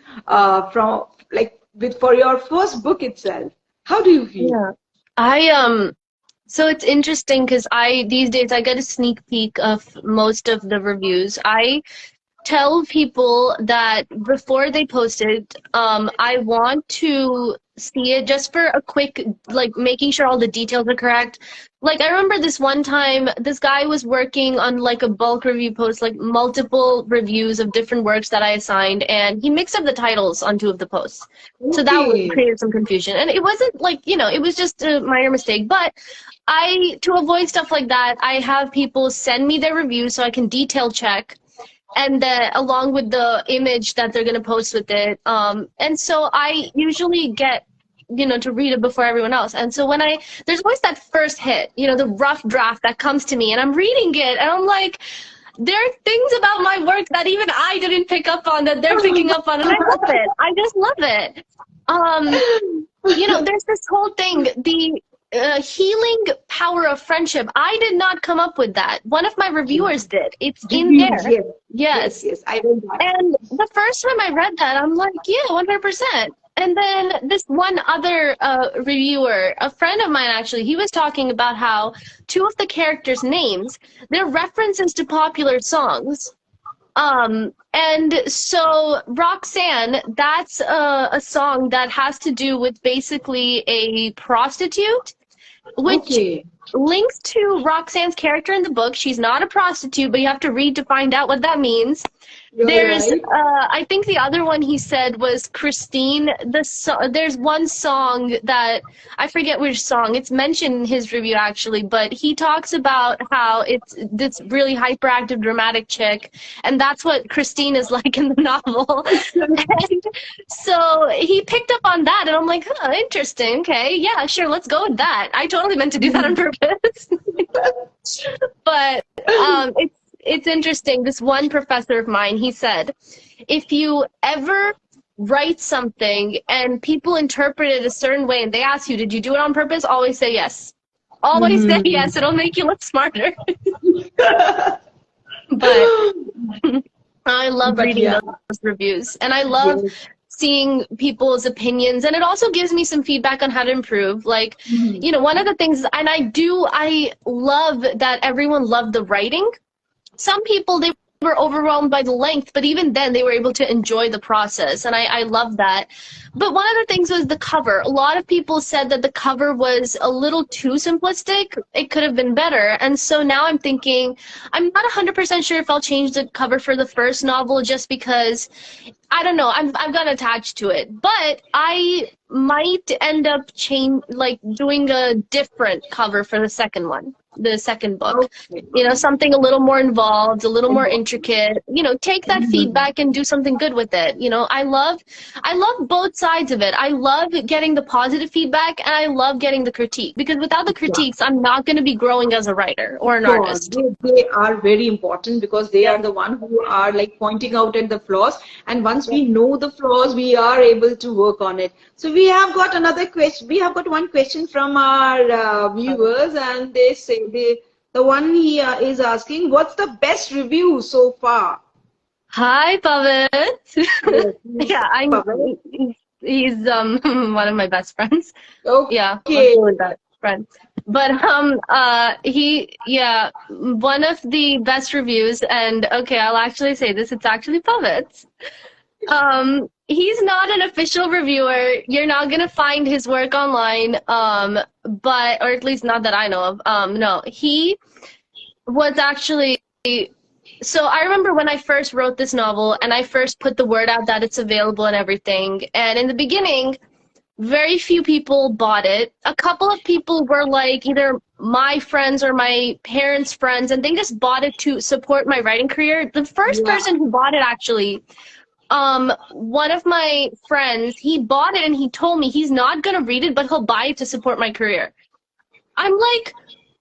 from for your first book itself? How do you feel? Yeah. So it's interesting because these days I get a sneak peek of most of the reviews. I tell people that before they post it, I want to see it just for a quick, making sure all the details are correct. I remember this one time, this guy was working on a bulk review post, multiple reviews of different works that I assigned, and he mixed up the titles on 2 of the posts. Okay. So that created some confusion. And it wasn't it was just a minor mistake, but to avoid stuff like that, I have people send me their reviews so I can detail check, and then along with the image that they're going to post with it. And so I usually get, to read it before everyone else. And so there's always that first hit, the rough draft that comes to me, and I'm reading it and I'm like, there are things about my work that even I didn't pick up on that they're picking up on, and I love it. I just love it. There's this whole thing, the healing power of friendship. I did not come up with that. One of my reviewers did. It's in there. Yes. I read that. And the first time I read that, I'm like, yeah, 100%. And then this one other reviewer, a friend of mine actually, he was talking about how 2 of the characters' names, they're references to popular songs. And so Roxanne, that's a song that has to do with basically a prostitute, which links to Roxanne's character in the book. She's not a prostitute, but you have to read to find out what that means. There's, I think the other one he said was Christine. There's one song that, I forget which song, it's mentioned in his review actually, but he talks about how it's this really hyperactive, dramatic chick, and that's what Christine is like in the novel. And so he picked up on that, and I'm like, huh, interesting, okay, yeah, sure, let's go with that. I totally meant to do that on purpose. But it's interesting. This one professor of mine, he said, if you ever write something and people interpret it a certain way and they ask you, did you do it on purpose? Always say yes. Always say yes. It'll make you look smarter. But I love reading those reviews. And I love seeing people's opinions. And it also gives me some feedback on how to improve. Like, you know, one of the things, and I love that everyone loved the writing. Some people, they were overwhelmed by the length, but even then they were able to enjoy the process, and I love that. But one of the things was the cover. A lot of people said that the cover was a little too simplistic. It could have been better. And so now I'm thinking, I'm not 100% sure if I'll change the cover for the first novel, just because, I don't know, I've got attached to it. But I might end up doing a different cover for the second one. The second book, you know, something a little more involved, a little more intricate, you know, take that feedback and do something good with it. You know, I love both sides of it. I love getting the positive feedback, and I love getting the critique, because without the critiques, I'm not going to be growing as a writer or an artist. They are very important, because they are the one who are like pointing out at the flaws, and once we know the flaws, we are able to work on it. So we have got another question. We have got one question from our viewers, and they say, the one he is asking, what's the best review so far? Hi, Pavan. Yeah, he's one of my best friends. Okay. Yeah, really best friend. But one of the best reviews, and okay, I'll actually say this, it's actually Pavan's. He's not an official reviewer. You're not gonna find his work online, or at least not that I know of. No, he was actually. So I remember when I first wrote this novel and I first put the word out that it's available and everything. And in the beginning, very few people bought it. A couple of people were like either my friends or my parents' friends, and they just bought it to support my writing career. The first person who bought it actually. One of my friends, he bought it and he told me he's not going to read it, but he'll buy it to support my career. I'm like,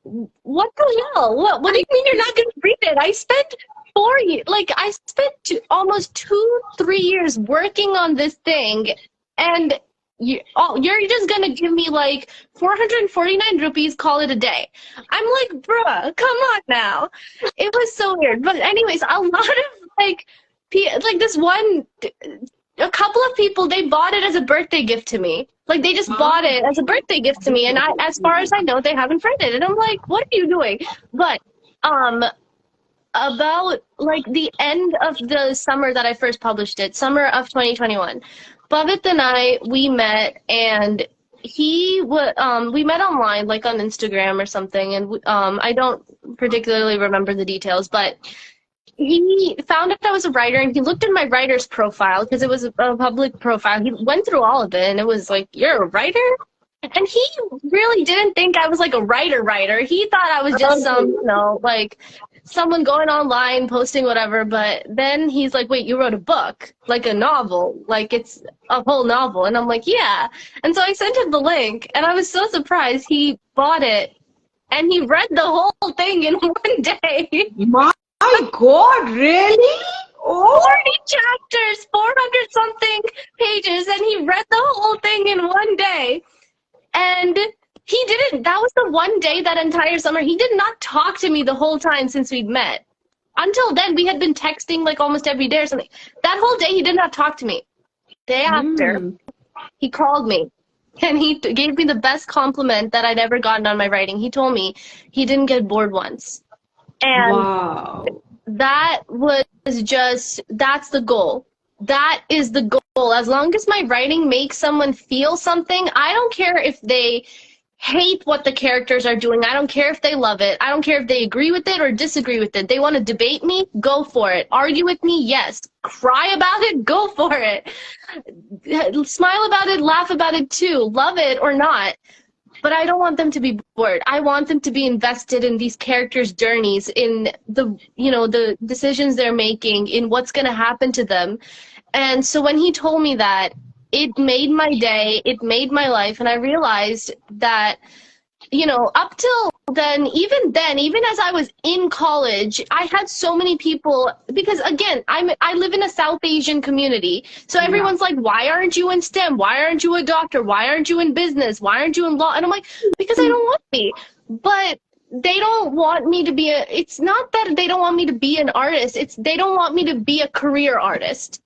what the hell? What do you mean you're not going to read it? I spent 4 years, I spent almost 2-3 years working on this thing, and you're just going to give me like 449 rupees, call it a day. I'm like, bruh, come on now. It was so weird. But anyways, a lot of a couple of people, they bought it as a birthday gift to me. Like, they just bought it as a birthday gift to me, and as far as I know, they haven't read it. And I'm like, what are you doing? But about like the end of the summer that I first published it, summer of 2021, Bhavit and I, we met, and we met online, like on Instagram or something, and I don't particularly remember the details, but he found out I was a writer, and he looked at my writer's profile, because it was a public profile. He went through all of it, and it was like, you're a writer? And he really didn't think I was like a writer. He thought I was just someone going online, posting whatever. But then he's like, wait, you wrote a book, like a novel, like it's a whole novel. And I'm like, yeah. And so I sent him the link, and I was so surprised. He bought it, and he read the whole thing in one day. My God, really? 40 chapters, 400 something pages, and he read the whole thing in one day. And he didn't, that was the one day that entire summer, he did not talk to me the whole time since we'd met. Until then, we had been texting like almost every day or something. That whole day, he did not talk to me. Day after, he called me, and he gave me the best compliment that I'd ever gotten on my writing. He told me he didn't get bored once. And that was just, that's the goal. That is the goal. As long as my writing makes someone feel something, I don't care if they hate what the characters are doing. I don't care if they love it. I don't care if they agree with it or disagree with it. They want to debate me? Go for it. Argue with me? Yes. Cry about it? Go for it. Smile about it, laugh about it too. Love it or not. But I don't want them to be bored. I want them to be invested in these characters' journeys, in the, you know, the decisions they're making, in what's going to happen to them. And so when he told me that, it made my day, it made my life, and I realized that, you know, up till then, even as I was in college, I had so many people, because again, I live in a South Asian community, so everyone's like, why aren't you in STEM? Why aren't you a doctor? Why aren't you in business? Why aren't you in law? And I'm like, because I don't want to be. But they don't want me to be it's not that they don't want me to be an artist, it's they don't want me to be a career artist.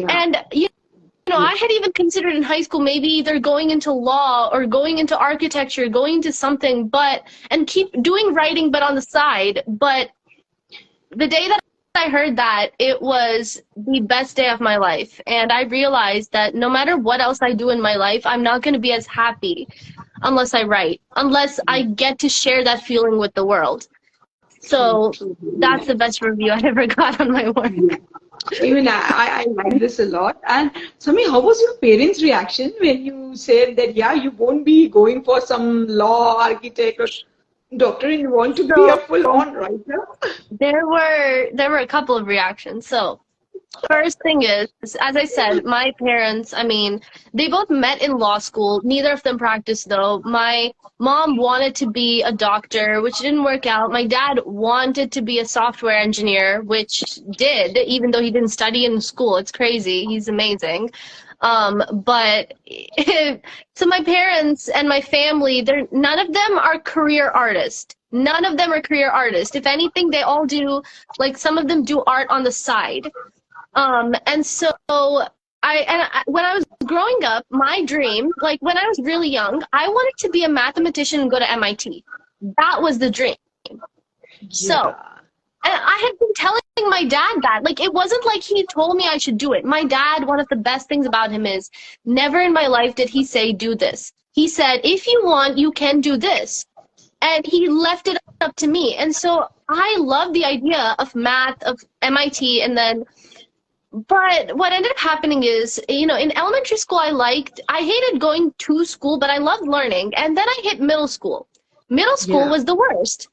And you know, I had even considered in high school maybe either going into law or going into architecture, going into something, and keep doing writing but on the side. But the day that I heard that, it was the best day of my life. And I realized that no matter what else I do in my life, I'm not going to be as happy unless I write, unless I get to share that feeling with the world. So that's the best review I ever got on my work. Even I like this a lot. And Sami, how was your parents' reaction when you said that, yeah, you won't be going for some law, architect, or doctor, and you want to be a full-on writer? There were a couple of reactions. So first thing is, as I said, my parents, I mean, they both met in law school. Neither of them practiced, though. My mom wanted to be a doctor, which didn't work out. My dad wanted to be a software engineer, which did, even though he didn't study in school. It's crazy. He's amazing. But so my parents and my family, none of them are career artists. None of them are career artists. If anything, they all do, like, some of them do art on the side. And so when I was growing up, my dream, like when I was really young, I wanted to be a mathematician and go to MIT. That was the dream. So, and I had been telling my dad that, like, it wasn't like he told me I should do it. My dad, one of the best things about him is never in my life did he say, do this. He said, if you want, you can do this. And he left it up to me. And so I love the idea of math, of MIT, and then, but what ended up happening is, you know, in elementary school, I hated going to school, but I loved learning. And then I hit middle school. Middle school was the worst,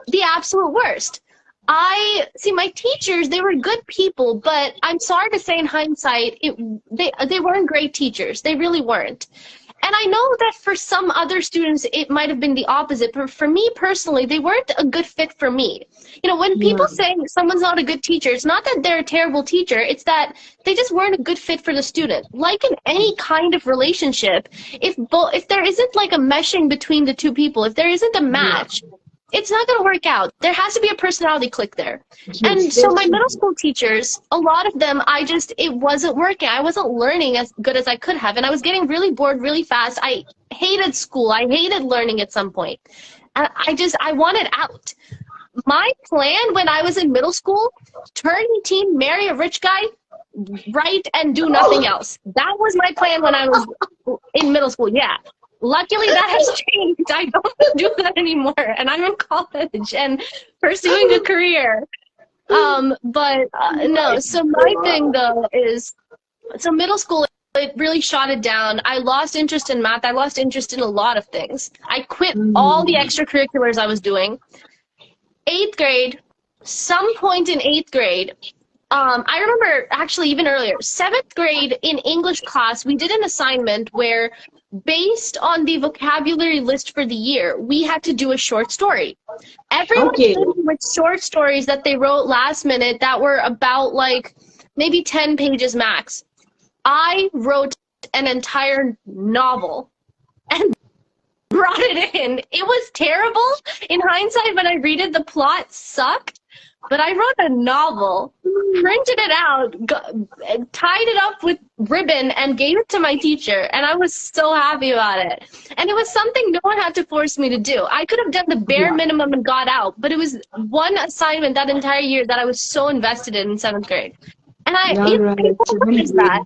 the absolute worst. My teachers, they were good people, but I'm sorry to say in hindsight, they weren't great teachers. They really weren't. And I know that for some other students, it might have been the opposite. But for me personally, they weren't a good fit for me. You know, when people say someone's not a good teacher, it's not that they're a terrible teacher. It's that they just weren't a good fit for the student. Like in any kind of relationship, if there isn't like a meshing between the two people, if there isn't a match, it's not going to work out. There has to be a personality click there. And so my middle school teachers, a lot of them, it wasn't working. I wasn't learning as good as I could have. And I was getting really bored really fast. I hated school. I hated learning at some point. And I wanted out. My plan when I was in middle school, turn 18, marry a rich guy, write, and do nothing else. That was my plan when I was in middle school, yeah. Luckily, that has changed. I don't do that anymore, and I'm in college and pursuing a career. No, so my thing, though, is, so middle school, it really shot it down. I lost interest in math. I lost interest in a lot of things. I quit all the extracurriculars I was doing. 8th grade, some point in 8th grade, I remember actually even earlier, 7th grade in English class, we did an assignment where, based on the vocabulary list for the year, we had to do a short story. Everyone came with short stories that they wrote last minute that were about like maybe 10 pages max. I wrote an entire novel and brought it in. It was terrible. In hindsight, when I read it, the plot sucked. But I wrote a novel, printed it out, tied it up with ribbon, and gave it to my teacher. And I was so happy about it. And it was something no one had to force me to do. I could have done the bare minimum and got out. But it was one assignment that entire year that I was so invested in 7th grade. And people noticed that.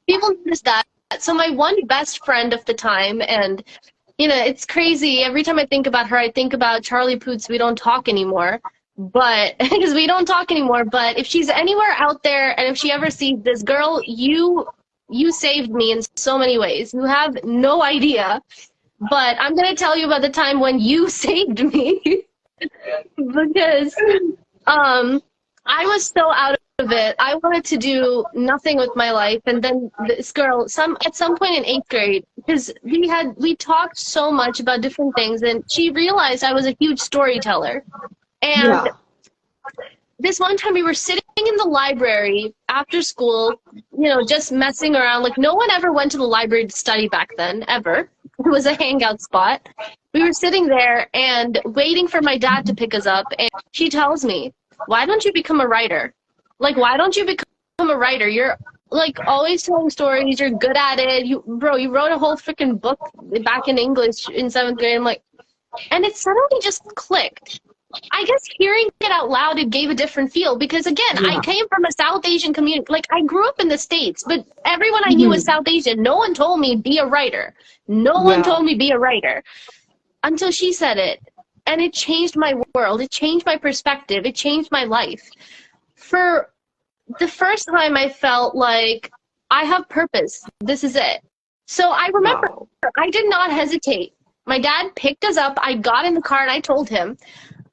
People noticed that. So my one best friend of the time, and you know, it's crazy. Every time I think about her, I think about Charlie Puth's We Don't Talk Anymore. But, because we don't talk anymore, but if she's anywhere out there and if she ever sees this, girl, you saved me in so many ways. You have no idea. But I'm going to tell you about the time when you saved me. Because I was so out of it. I wanted to do nothing with my life. And then this girl, at some point in 8th grade, because we talked so much about different things, and she realized I was a huge storyteller. And this one time we were sitting in the library after school, you know, just messing around. Like, no one ever went to the library to study back then, ever. It was a hangout spot. We were sitting there and waiting for my dad to pick us up, and she tells me, why don't you become a writer? Like, why don't you become a writer? You're, like, always telling stories. You're good at it. You wrote a whole freaking book back in English in 7th grade. I'm like, and it suddenly just clicked. I guess hearing it out loud, it gave a different feel because, again, I came from a South Asian community. Like, I grew up in the States, but everyone I knew was South Asian. No one told me be a writer. No one told me be a writer until she said it. And it changed my world. It changed my perspective. It changed my life. For the first time, I felt like I have purpose. This is it. So I remember I did not hesitate. My dad picked us up. I got in the car and I told him,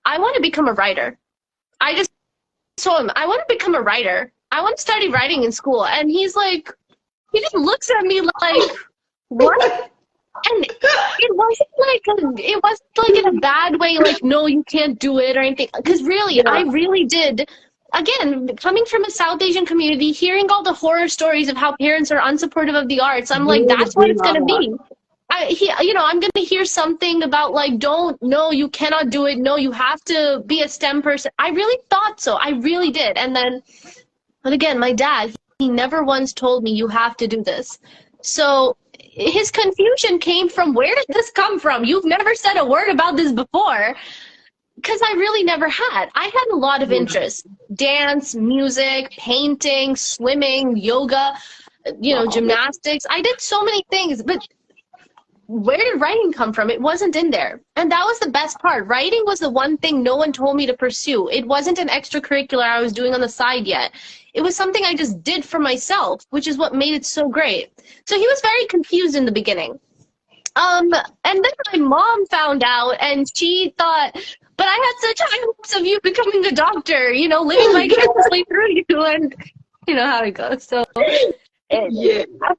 I want to become a writer. I just told him, I want to become a writer. I want to study writing in school. And he's like, he just looks at me like, what? And it wasn't like in a bad way, like, no, you can't do it or anything. Because really, I really did. Again, coming from a South Asian community, hearing all the horror stories of how parents are unsupportive of the arts, I'm like, that's what it's going to be. I'm going to hear something about, like, no, you cannot do it. No, you have to be a STEM person. I really thought so. I really did. And then, but again, my dad, he never once told me you have to do this. So his confusion came from, where did this come from? You've never said a word about this before. Because I really never had. I had a lot of interests. Dance, music, painting, swimming, yoga, gymnastics. I did so many things, but where did writing come from? It wasn't in there. And that was the best part. Writing was the one thing no one told me to pursue. It wasn't an extracurricular I was doing on the side yet. It was something I just did for myself, which is what made it so great. So he was very confused in the beginning. And then my mom found out, and she thought, but I had such high hopes of you becoming a doctor, living vicariously through you, and you know how it goes. So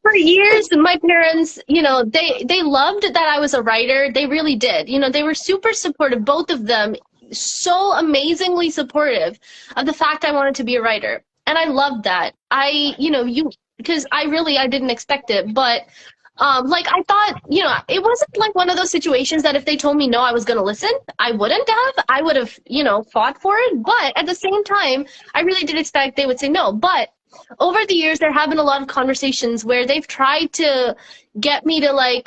for years, my parents, they loved that I was a writer. They really did. They were super supportive, both of them, so amazingly supportive of the fact I wanted to be a writer. And I loved that. Because I didn't expect it, but I thought, it wasn't like one of those situations that if they told me no, I was going to listen. I wouldn't have. I would have, fought for it. But at the same time, I really did expect they would say no. But over the years, there have been a lot of conversations where they've tried to get me to,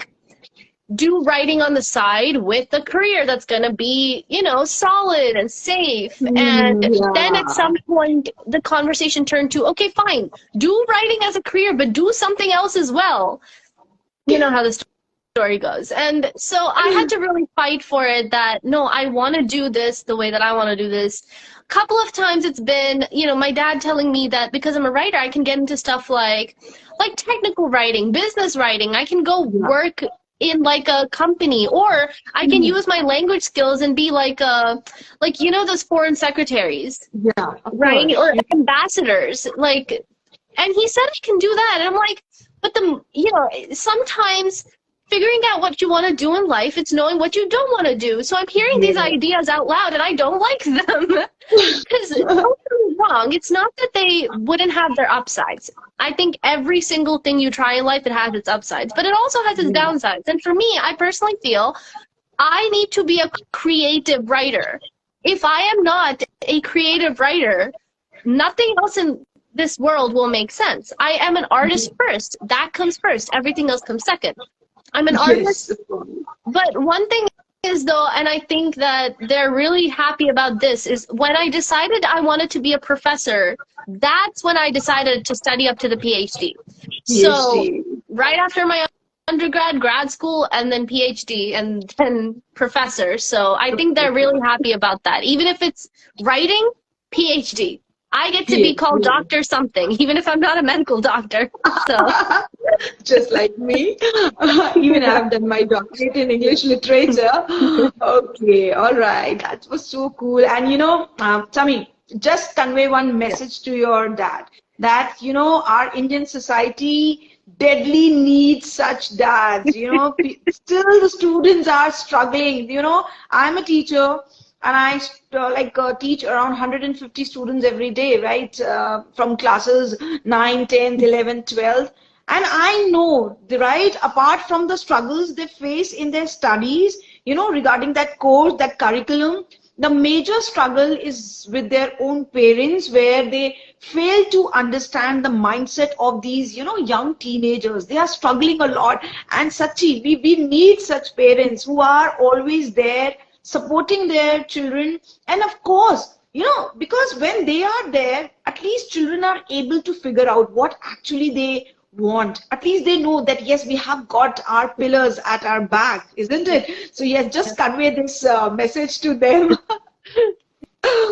do writing on the side with a career that's going to be, solid and safe. And then at some point, the conversation turned to, okay, fine, do writing as a career, but do something else as well. You know how the story goes. And so I had to really fight for it that, no, I want to do this the way that I want to do this. A couple of times it's been, my dad telling me that because I'm a writer, I can get into stuff like technical writing, business writing. I can go work in a company, or I can use my language skills and be those foreign secretaries. Yeah. Right? Or ambassadors. And he said I can do that. And I'm like, but sometimes figuring out what you want to do in life, it's knowing what you don't want to do. So I'm hearing these ideas out loud and I don't like them. Because don't get me wrong, it's not that they wouldn't have their upsides. I think every single thing you try in life, it has its upsides, but it also has its downsides. And for me, I personally feel I need to be a creative writer. If I am not a creative writer, nothing else in this world will make sense. I am an artist first. That comes first. Everything else comes second. I'm an artist. But one thing is, though, and I think that they're really happy about this, is when I decided I wanted to be a professor, that's when I decided to study up to the PhD. So right after my undergrad, grad school, and then PhD, and then professor. So I think they're really happy about that. Even if it's writing, PhD. I get to be called Dr. something, even if I'm not a medical doctor. So just like me. Even I have done my doctorate in English literature. Okay, all right. That was so cool. And you know, Tami, just convey one message to your dad that, you know, our Indian society deadly needs such dads. You know, still the students are struggling. You know, I'm a teacher and I teach around 150 students every day, right? From classes 9, 10th, 11th, 12th. And I know, right, apart from the struggles they face in their studies, you know, regarding that course, that curriculum, the major struggle is with their own parents, where they fail to understand the mindset of these, you know, young teenagers. They are struggling a lot. And Sachi, we need such parents who are always there supporting their children. And of course, you know, because when they are there, at least children are able to figure out what actually they want. At least they know that, yes, we have got our pillars at our back, isn't it? So yes, just convey this message to them.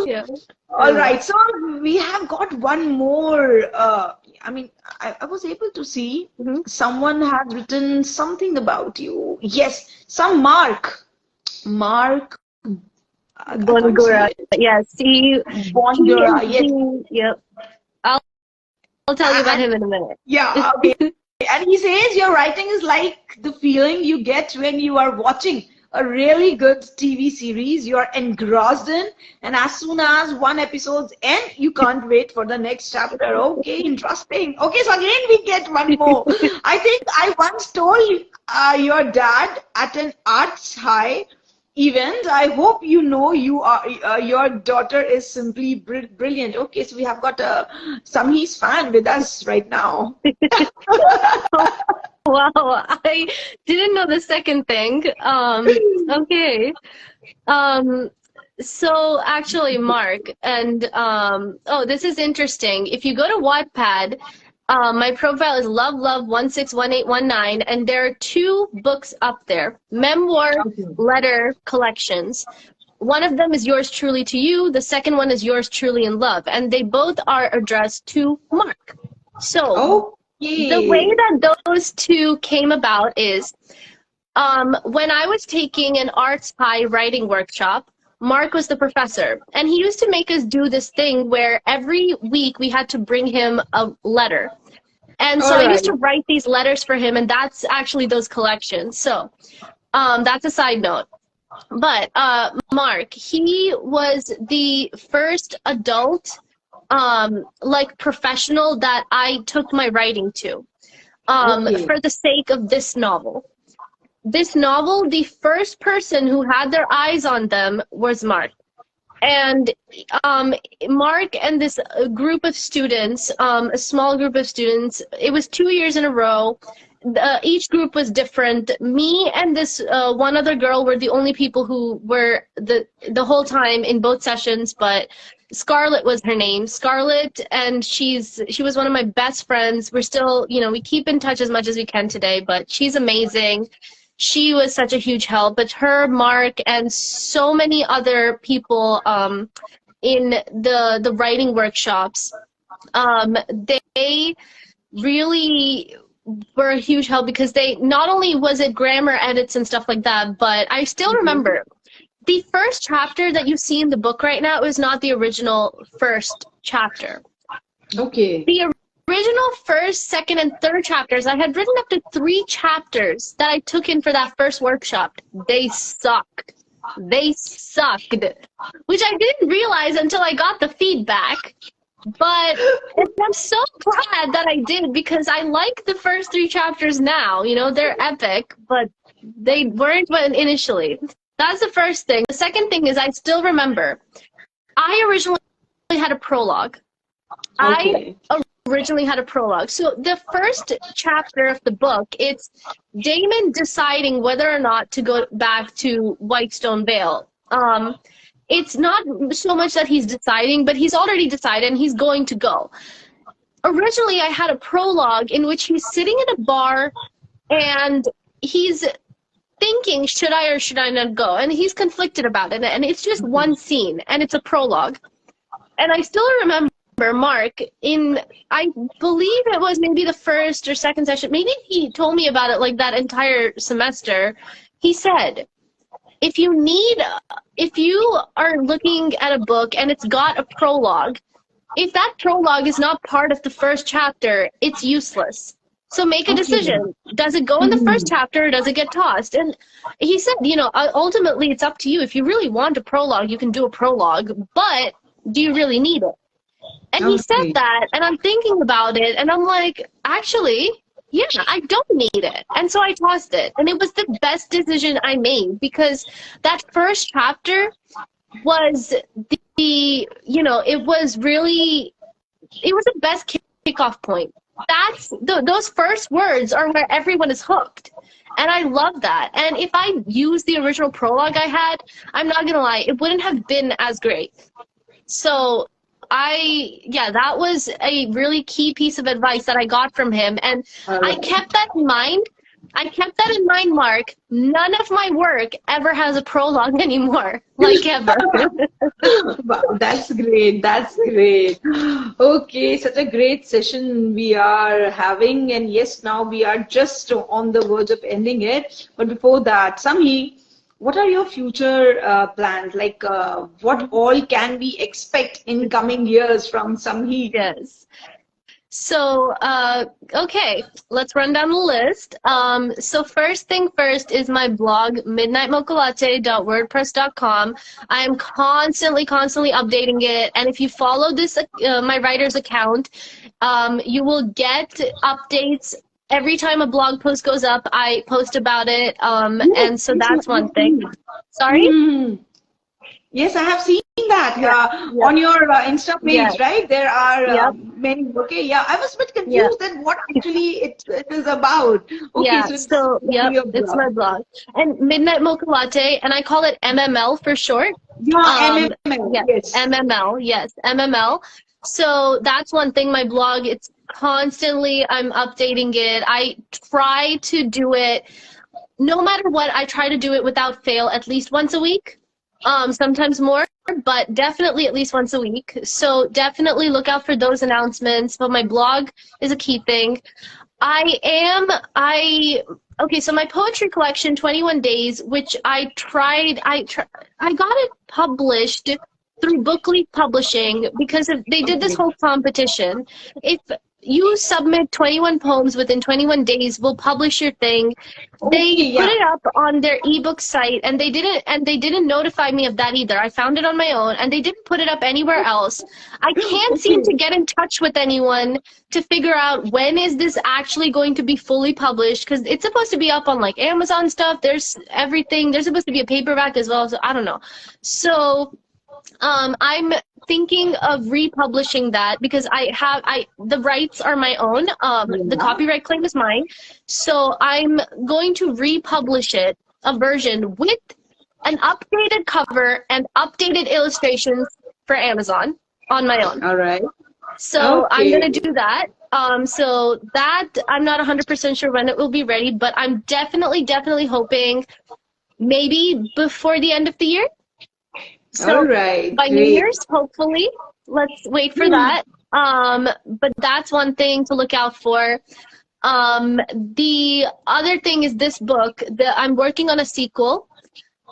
yeah. All right, so we have got one more. I was able to see someone has written something about you. Yes, some Mark Bongura. Yeah, see, Bongura. Yes. Yep. I'll tell you about him in a minute. Yeah, okay. And he says your writing is like the feeling you get when you are watching a really good TV series you are engrossed in, and as soon as one episode's end, you can't wait for the next chapter. Okay, interesting. Okay, so again we get one more. I think I once told your dad at an arts high event, I hope you know you are your daughter is simply brilliant. Okay, so we have got a Samhi's fan with us right now. Wow, I didn't know the second thing. Okay. So actually, Mark, and oh, this is interesting. If you go to Wattpad, my profile is lovelove161819, and there are 2 books up there, memoir letter collections. One of them is Yours Truly to You. The second one is Yours Truly in Love, and they both are addressed to Mark. So the way that those 2 came about is when I was taking an arts high writing workshop, Mark was the professor, and he used to make us do this thing where every week we had to bring him a letter. And so I used to write these letters for him, and that's actually those collections. So that's a side note. But Mark, he was the first adult professional that I took my writing to for the sake of this novel. This novel, the first person who had their eyes on them was Mark. And Mark and this group of students, a small group of students, it was 2 years in a row. Each group was different. Me and this one other girl were the only people who were the whole time in both sessions, but Scarlett was her name. Scarlett, and she was one of my best friends. We're still, you know, we keep in touch as much as we can today, but she's amazing. She was such a huge help. But her, Mark, and so many other people in the writing workshops, they really were a huge help, because they not only was it grammar edits and stuff like that, but I still remember the first chapter that you see in the book right now is not the original first chapter. Okay. The original first, second, and third chapters, I had written up to 3 chapters that I took in for that first workshop. They sucked. They sucked, which I didn't realize until I got the feedback. But I'm so glad that I did, because I like the first 3 chapters now. You know, they're epic, but they weren't initially. That's the first thing. The second thing is, I still remember, I originally had a prologue. Okay. I originally had a prologue. So the first chapter of the book, it's Damon deciding whether or not to go back to Whitestone Vale. It's not so much that he's deciding, but he's already decided and he's going to go. Originally, I had a prologue in which he's sitting in a bar and he's thinking, should I or should I not go? And he's conflicted about it. And it's just one scene, and it's a prologue. And I still remember Mark I believe it was maybe the first or second session. Maybe he told me about it like that entire semester. He said, if you are looking at a book and it's got a prologue, if that prologue is not part of the first chapter, it's useless. So make a decision. Does it go in the first chapter or does it get tossed? And he said, ultimately it's up to you. If you really want a prologue, you can do a prologue, but do you really need it? And he said that, and I'm thinking about it, and I'm like, actually, yeah, I don't need it. And so I tossed it. And it was the best decision I made, because that first chapter was it was the best kickoff point. Those first words are where everyone is hooked. And I love that. And if I used the original prologue I had, I'm not going to lie, it wouldn't have been as great. So that was a really key piece of advice that I got from him. And I kept that in mind. Mark. None of my work ever has a prologue anymore, like ever. Wow, that's great. That's great. Okay, such a great session we are having. And yes, now we are just on the verge of ending it. But before that, Samhi, what are your future plans? Like, what all can we expect in coming years from Samhi? Yes. So, okay, let's run down the list. So first thing first is my blog, midnightmochalatte.wordpress.com. I am constantly updating it. And if you follow this, my writer's account, you will get updates. Every time a blog post goes up, I post about it. And so that's one thing. Sorry? Yes, I have seen that on your Insta page, right? There are many. Okay, yeah, I was a bit confused that what actually it is about. Okay, so it's my blog. And Midnight Mocha Latte, and I call it MML for short. MML, yes. MML, yes, MML. So that's one thing, my blog, it's constantly, I'm updating it. I try to do it, no matter what, I try to do it without fail at least once a week. Sometimes more, but definitely at least once a week. So definitely look out for those announcements. But my blog is a key thing. Okay, so my poetry collection, 21 Days, which I got it published through Bookleaf Publishing because they did this whole competition. If you submit 21 poems within 21 days, we'll publish your thing. They put it up on their ebook site, and they didn't notify me of that either. I found it on my own, and they didn't put it up anywhere else. I can't seem to get in touch with anyone to figure out when is this actually going to be fully published, because it's supposed to be up on like Amazon stuff. There's everything. There's supposed to be a paperback as well, so I don't know. So I'm thinking of republishing that because the rights are my own. The copyright claim is mine. So I'm going to republish it, a version with an updated cover and updated illustrations for Amazon on my own. All right. So I'm going to do that. So that, I'm not 100% sure when it will be ready, but I'm definitely hoping maybe before the end of the year. So by New Year's, hopefully. Let's wait for that. But that's one thing to look out for. The other thing is this book. I'm working on a sequel.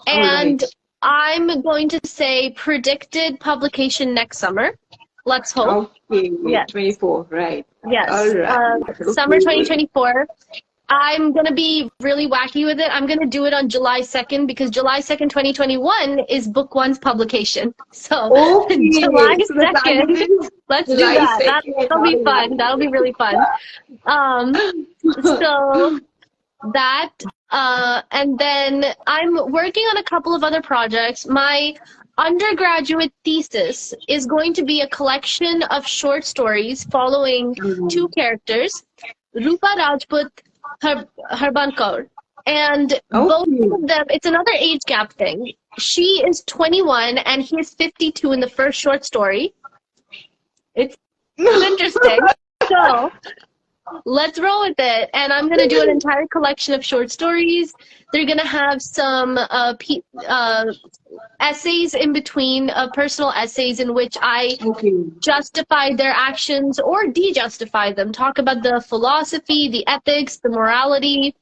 And I'm going to say predicted publication next summer. Let's hope. Okay, 24, right. Yes. All right. Summer 2024. I'm going to be really wacky with it. I'm going to do it on July 2nd because July 2nd, 2021 is book one's publication. So July 2nd, let's do that. That'll be fun. That'll be really fun. So that, and then I'm working on a couple of other projects. My undergraduate thesis is going to be a collection of short stories following two characters, Rupa Rajput, Harban Kaur. And both of them, it's another age gap thing. She is 21 and he is 52 in the first short story. It's interesting. So Let's roll with it. And I'm going to do an entire collection of short stories. They're going to have some essays in between, personal essays in which I justify their actions or de-justify them. Talk about the philosophy, the ethics, the morality.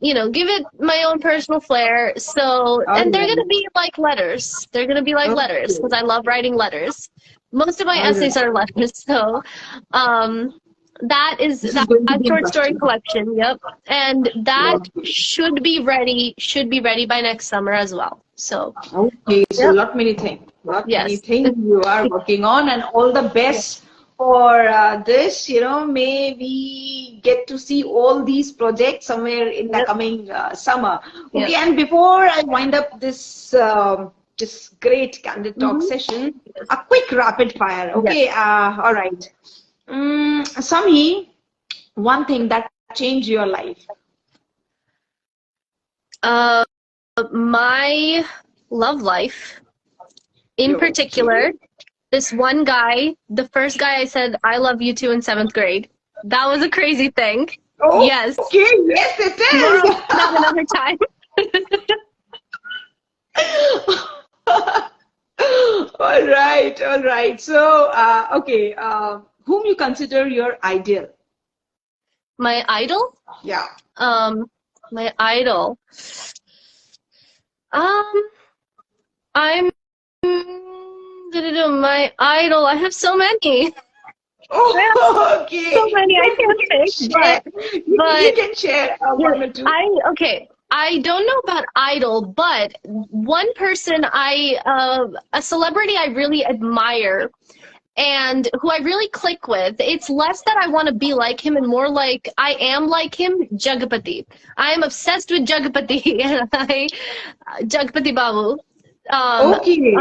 You know, give it my own personal flair. So, and they're going to be like letters. They're going to be like letters because I love writing letters. Most of my essays are letters. So, that is that short story collection. Yep. And that should be ready by next summer as well. So, okay, so many things you are working on, and all the best for this. You know, may we get to see all these projects somewhere in the coming summer. Okay, and before I wind up this this great candid talk session, a quick rapid fire. Okay, all right. Sami, one thing that changed your life. My love life, in particular. This one guy, the first guy I said I love you to in 7th grade. That was a crazy thing. Oh, yes. Okay, yes it is. Another time. All right. So, okay, whom you consider your ideal? My idol? Yeah. My idol. I'm my idol. I have so many. Oh, okay. So many I can't pick. But you can share one or two. I don't know about idol, but one person a celebrity I really admire and who I really click with. It's less that I want to be like him and more like I am like him, Jagapati. I am obsessed with Jagapati. Jagapati Babu. Okay.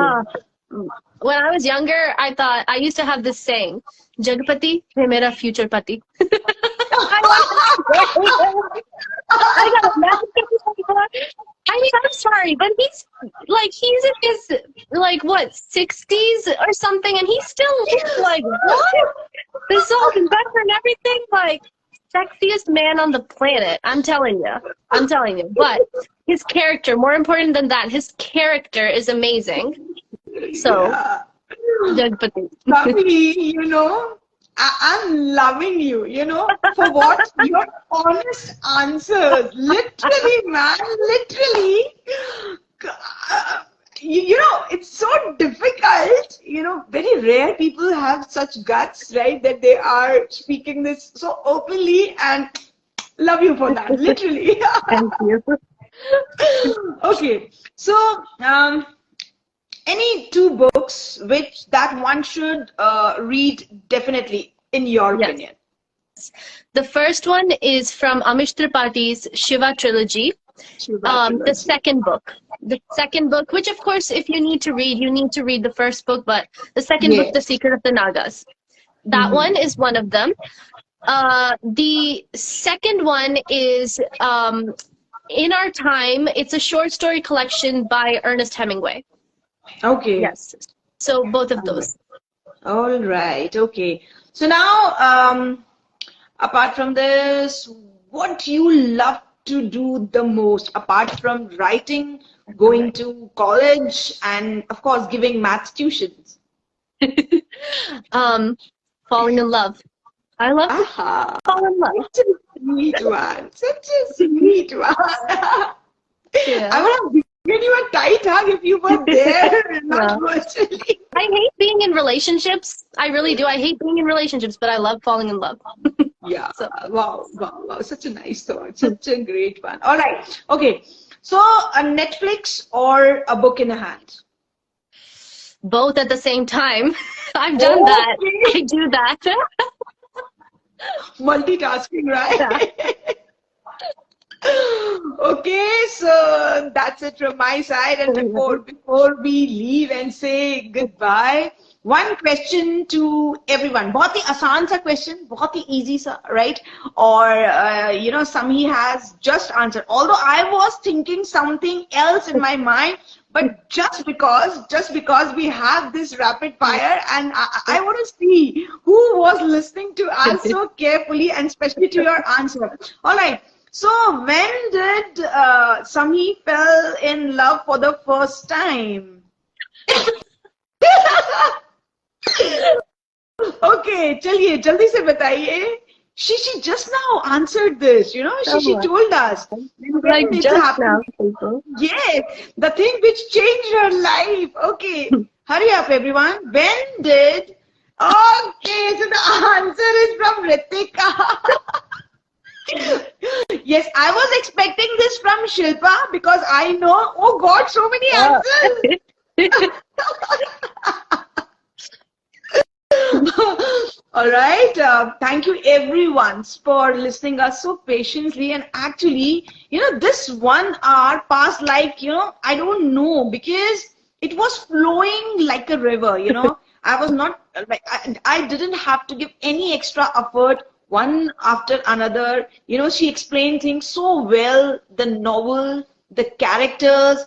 When I was younger, I used to have this saying, Jagapati hai mera future pati. I mean, I'm sorry, but he's in his, what, 60s or something, and he's still like, what? The salt and pepper and everything, sexiest man on the planet. I'm telling you. But his character, more important than that, his character is amazing. So, Jagpati. Sami, I'm loving you, for what? Your honest answers. Literally, man, literally. It's so difficult. Very rare people have such guts, right? That they are speaking this so openly, and love you for that, literally. Thank you. Okay, so, any 2 books that one should read definitely, in your opinion? The first one is from Amish Tripathi's Shiva trilogy. The second book, which of course, if you need to read, you need to read the first book, but the second book, The Secret of the Nagas. That one is one of them. The second one is In Our Time. It's a short story collection by Ernest Hemingway. Okay. Yes. So both of those. All right. Okay. So now, apart from this, what do you love to do the most, apart from writing, going to college, and of course giving math tuitions? Falling in love. I love to fall in love. Such a sweet one. Such a sweet one. I would have given you a tight hug if you were there, not virtually. I hate being in relationships. I really do. I hate being in relationships, but I love falling in love. Yeah. So. Wow. Such a nice thought. Such a great one. All right. Okay. So, a Netflix or a book in a hand? Both at the same time. I've done that. I do that. Multitasking, right? Yeah. Okay, so that's it from my side. And before we leave and say goodbye, one question to everyone. बहुत ही आसान सा question, बहुत ही easy सा, right? Or Sami has just answered. Although I was thinking something else in my mind, But just because we have this rapid fire, and I want to see who was listening to us so carefully, and especially to your answer. All right. So when did Sami fell in love for the first time? Okay, चलिए जल्दी से बताइए. She just now answered this, you know. She told us like when it just happened. now, people. Yes, the thing which changed her life. Okay, hurry up, everyone. When did? Okay, so the answer is from Ritika. Yes, I was expecting this from Shilpa because I know. Oh God, so many answers. All right. Thank you, everyone, for listening us so patiently. And actually, you know, this 1 hour passed like, you know, I don't know, because it was flowing like a river. You know, I was not like I didn't have to give any extra effort. One after another, you know, she explained things so well. The novel, the characters,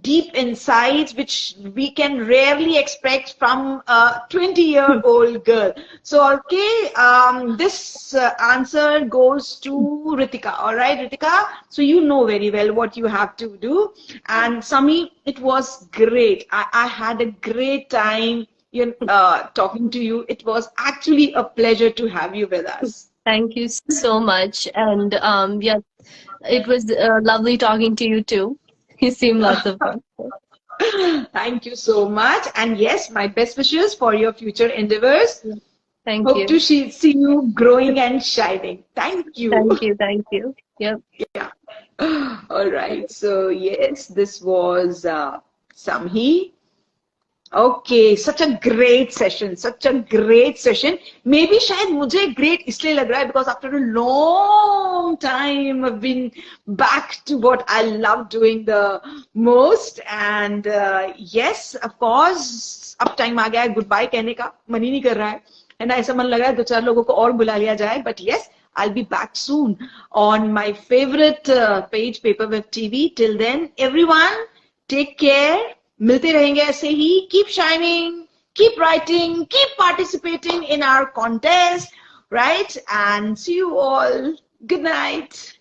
deep insights which we can rarely expect from a 20-year-old girl. So, okay, this answer goes to Ritika. All right, Ritika. So you know very well what you have to do. And Sami, it was great. I had a great time talking to you. It was actually a pleasure to have you with us. Thank you so much. And yeah, it was lovely talking to you too. You seem lots of fun. Thank you so much. And yes, my best wishes for your future endeavors. Thank you. Hope to see you growing and shining. Thank you. Thank you. Thank you. Yep. Yeah. All right. So yes, this was Samhi. Okay, such a great session. Such a great session. Maybe शायद मुझे great इसलिए लग रहा है because after a long time I've been back to what I love doing the most. And yes, of course, अब time आ गया है goodbye कहने का. मन ही नहीं कर रहा है ना, ऐसा मन लग रहा है 2-4 लोगों को और बुला लिया जाए. But yes, I'll be back soon on my favorite page, PaperWiffTV. Till then, everyone, take care. मिलते रहेंगे ऐसे ही. Keep shining, keep writing, keep participating in our contest, right? And see you all. Good night.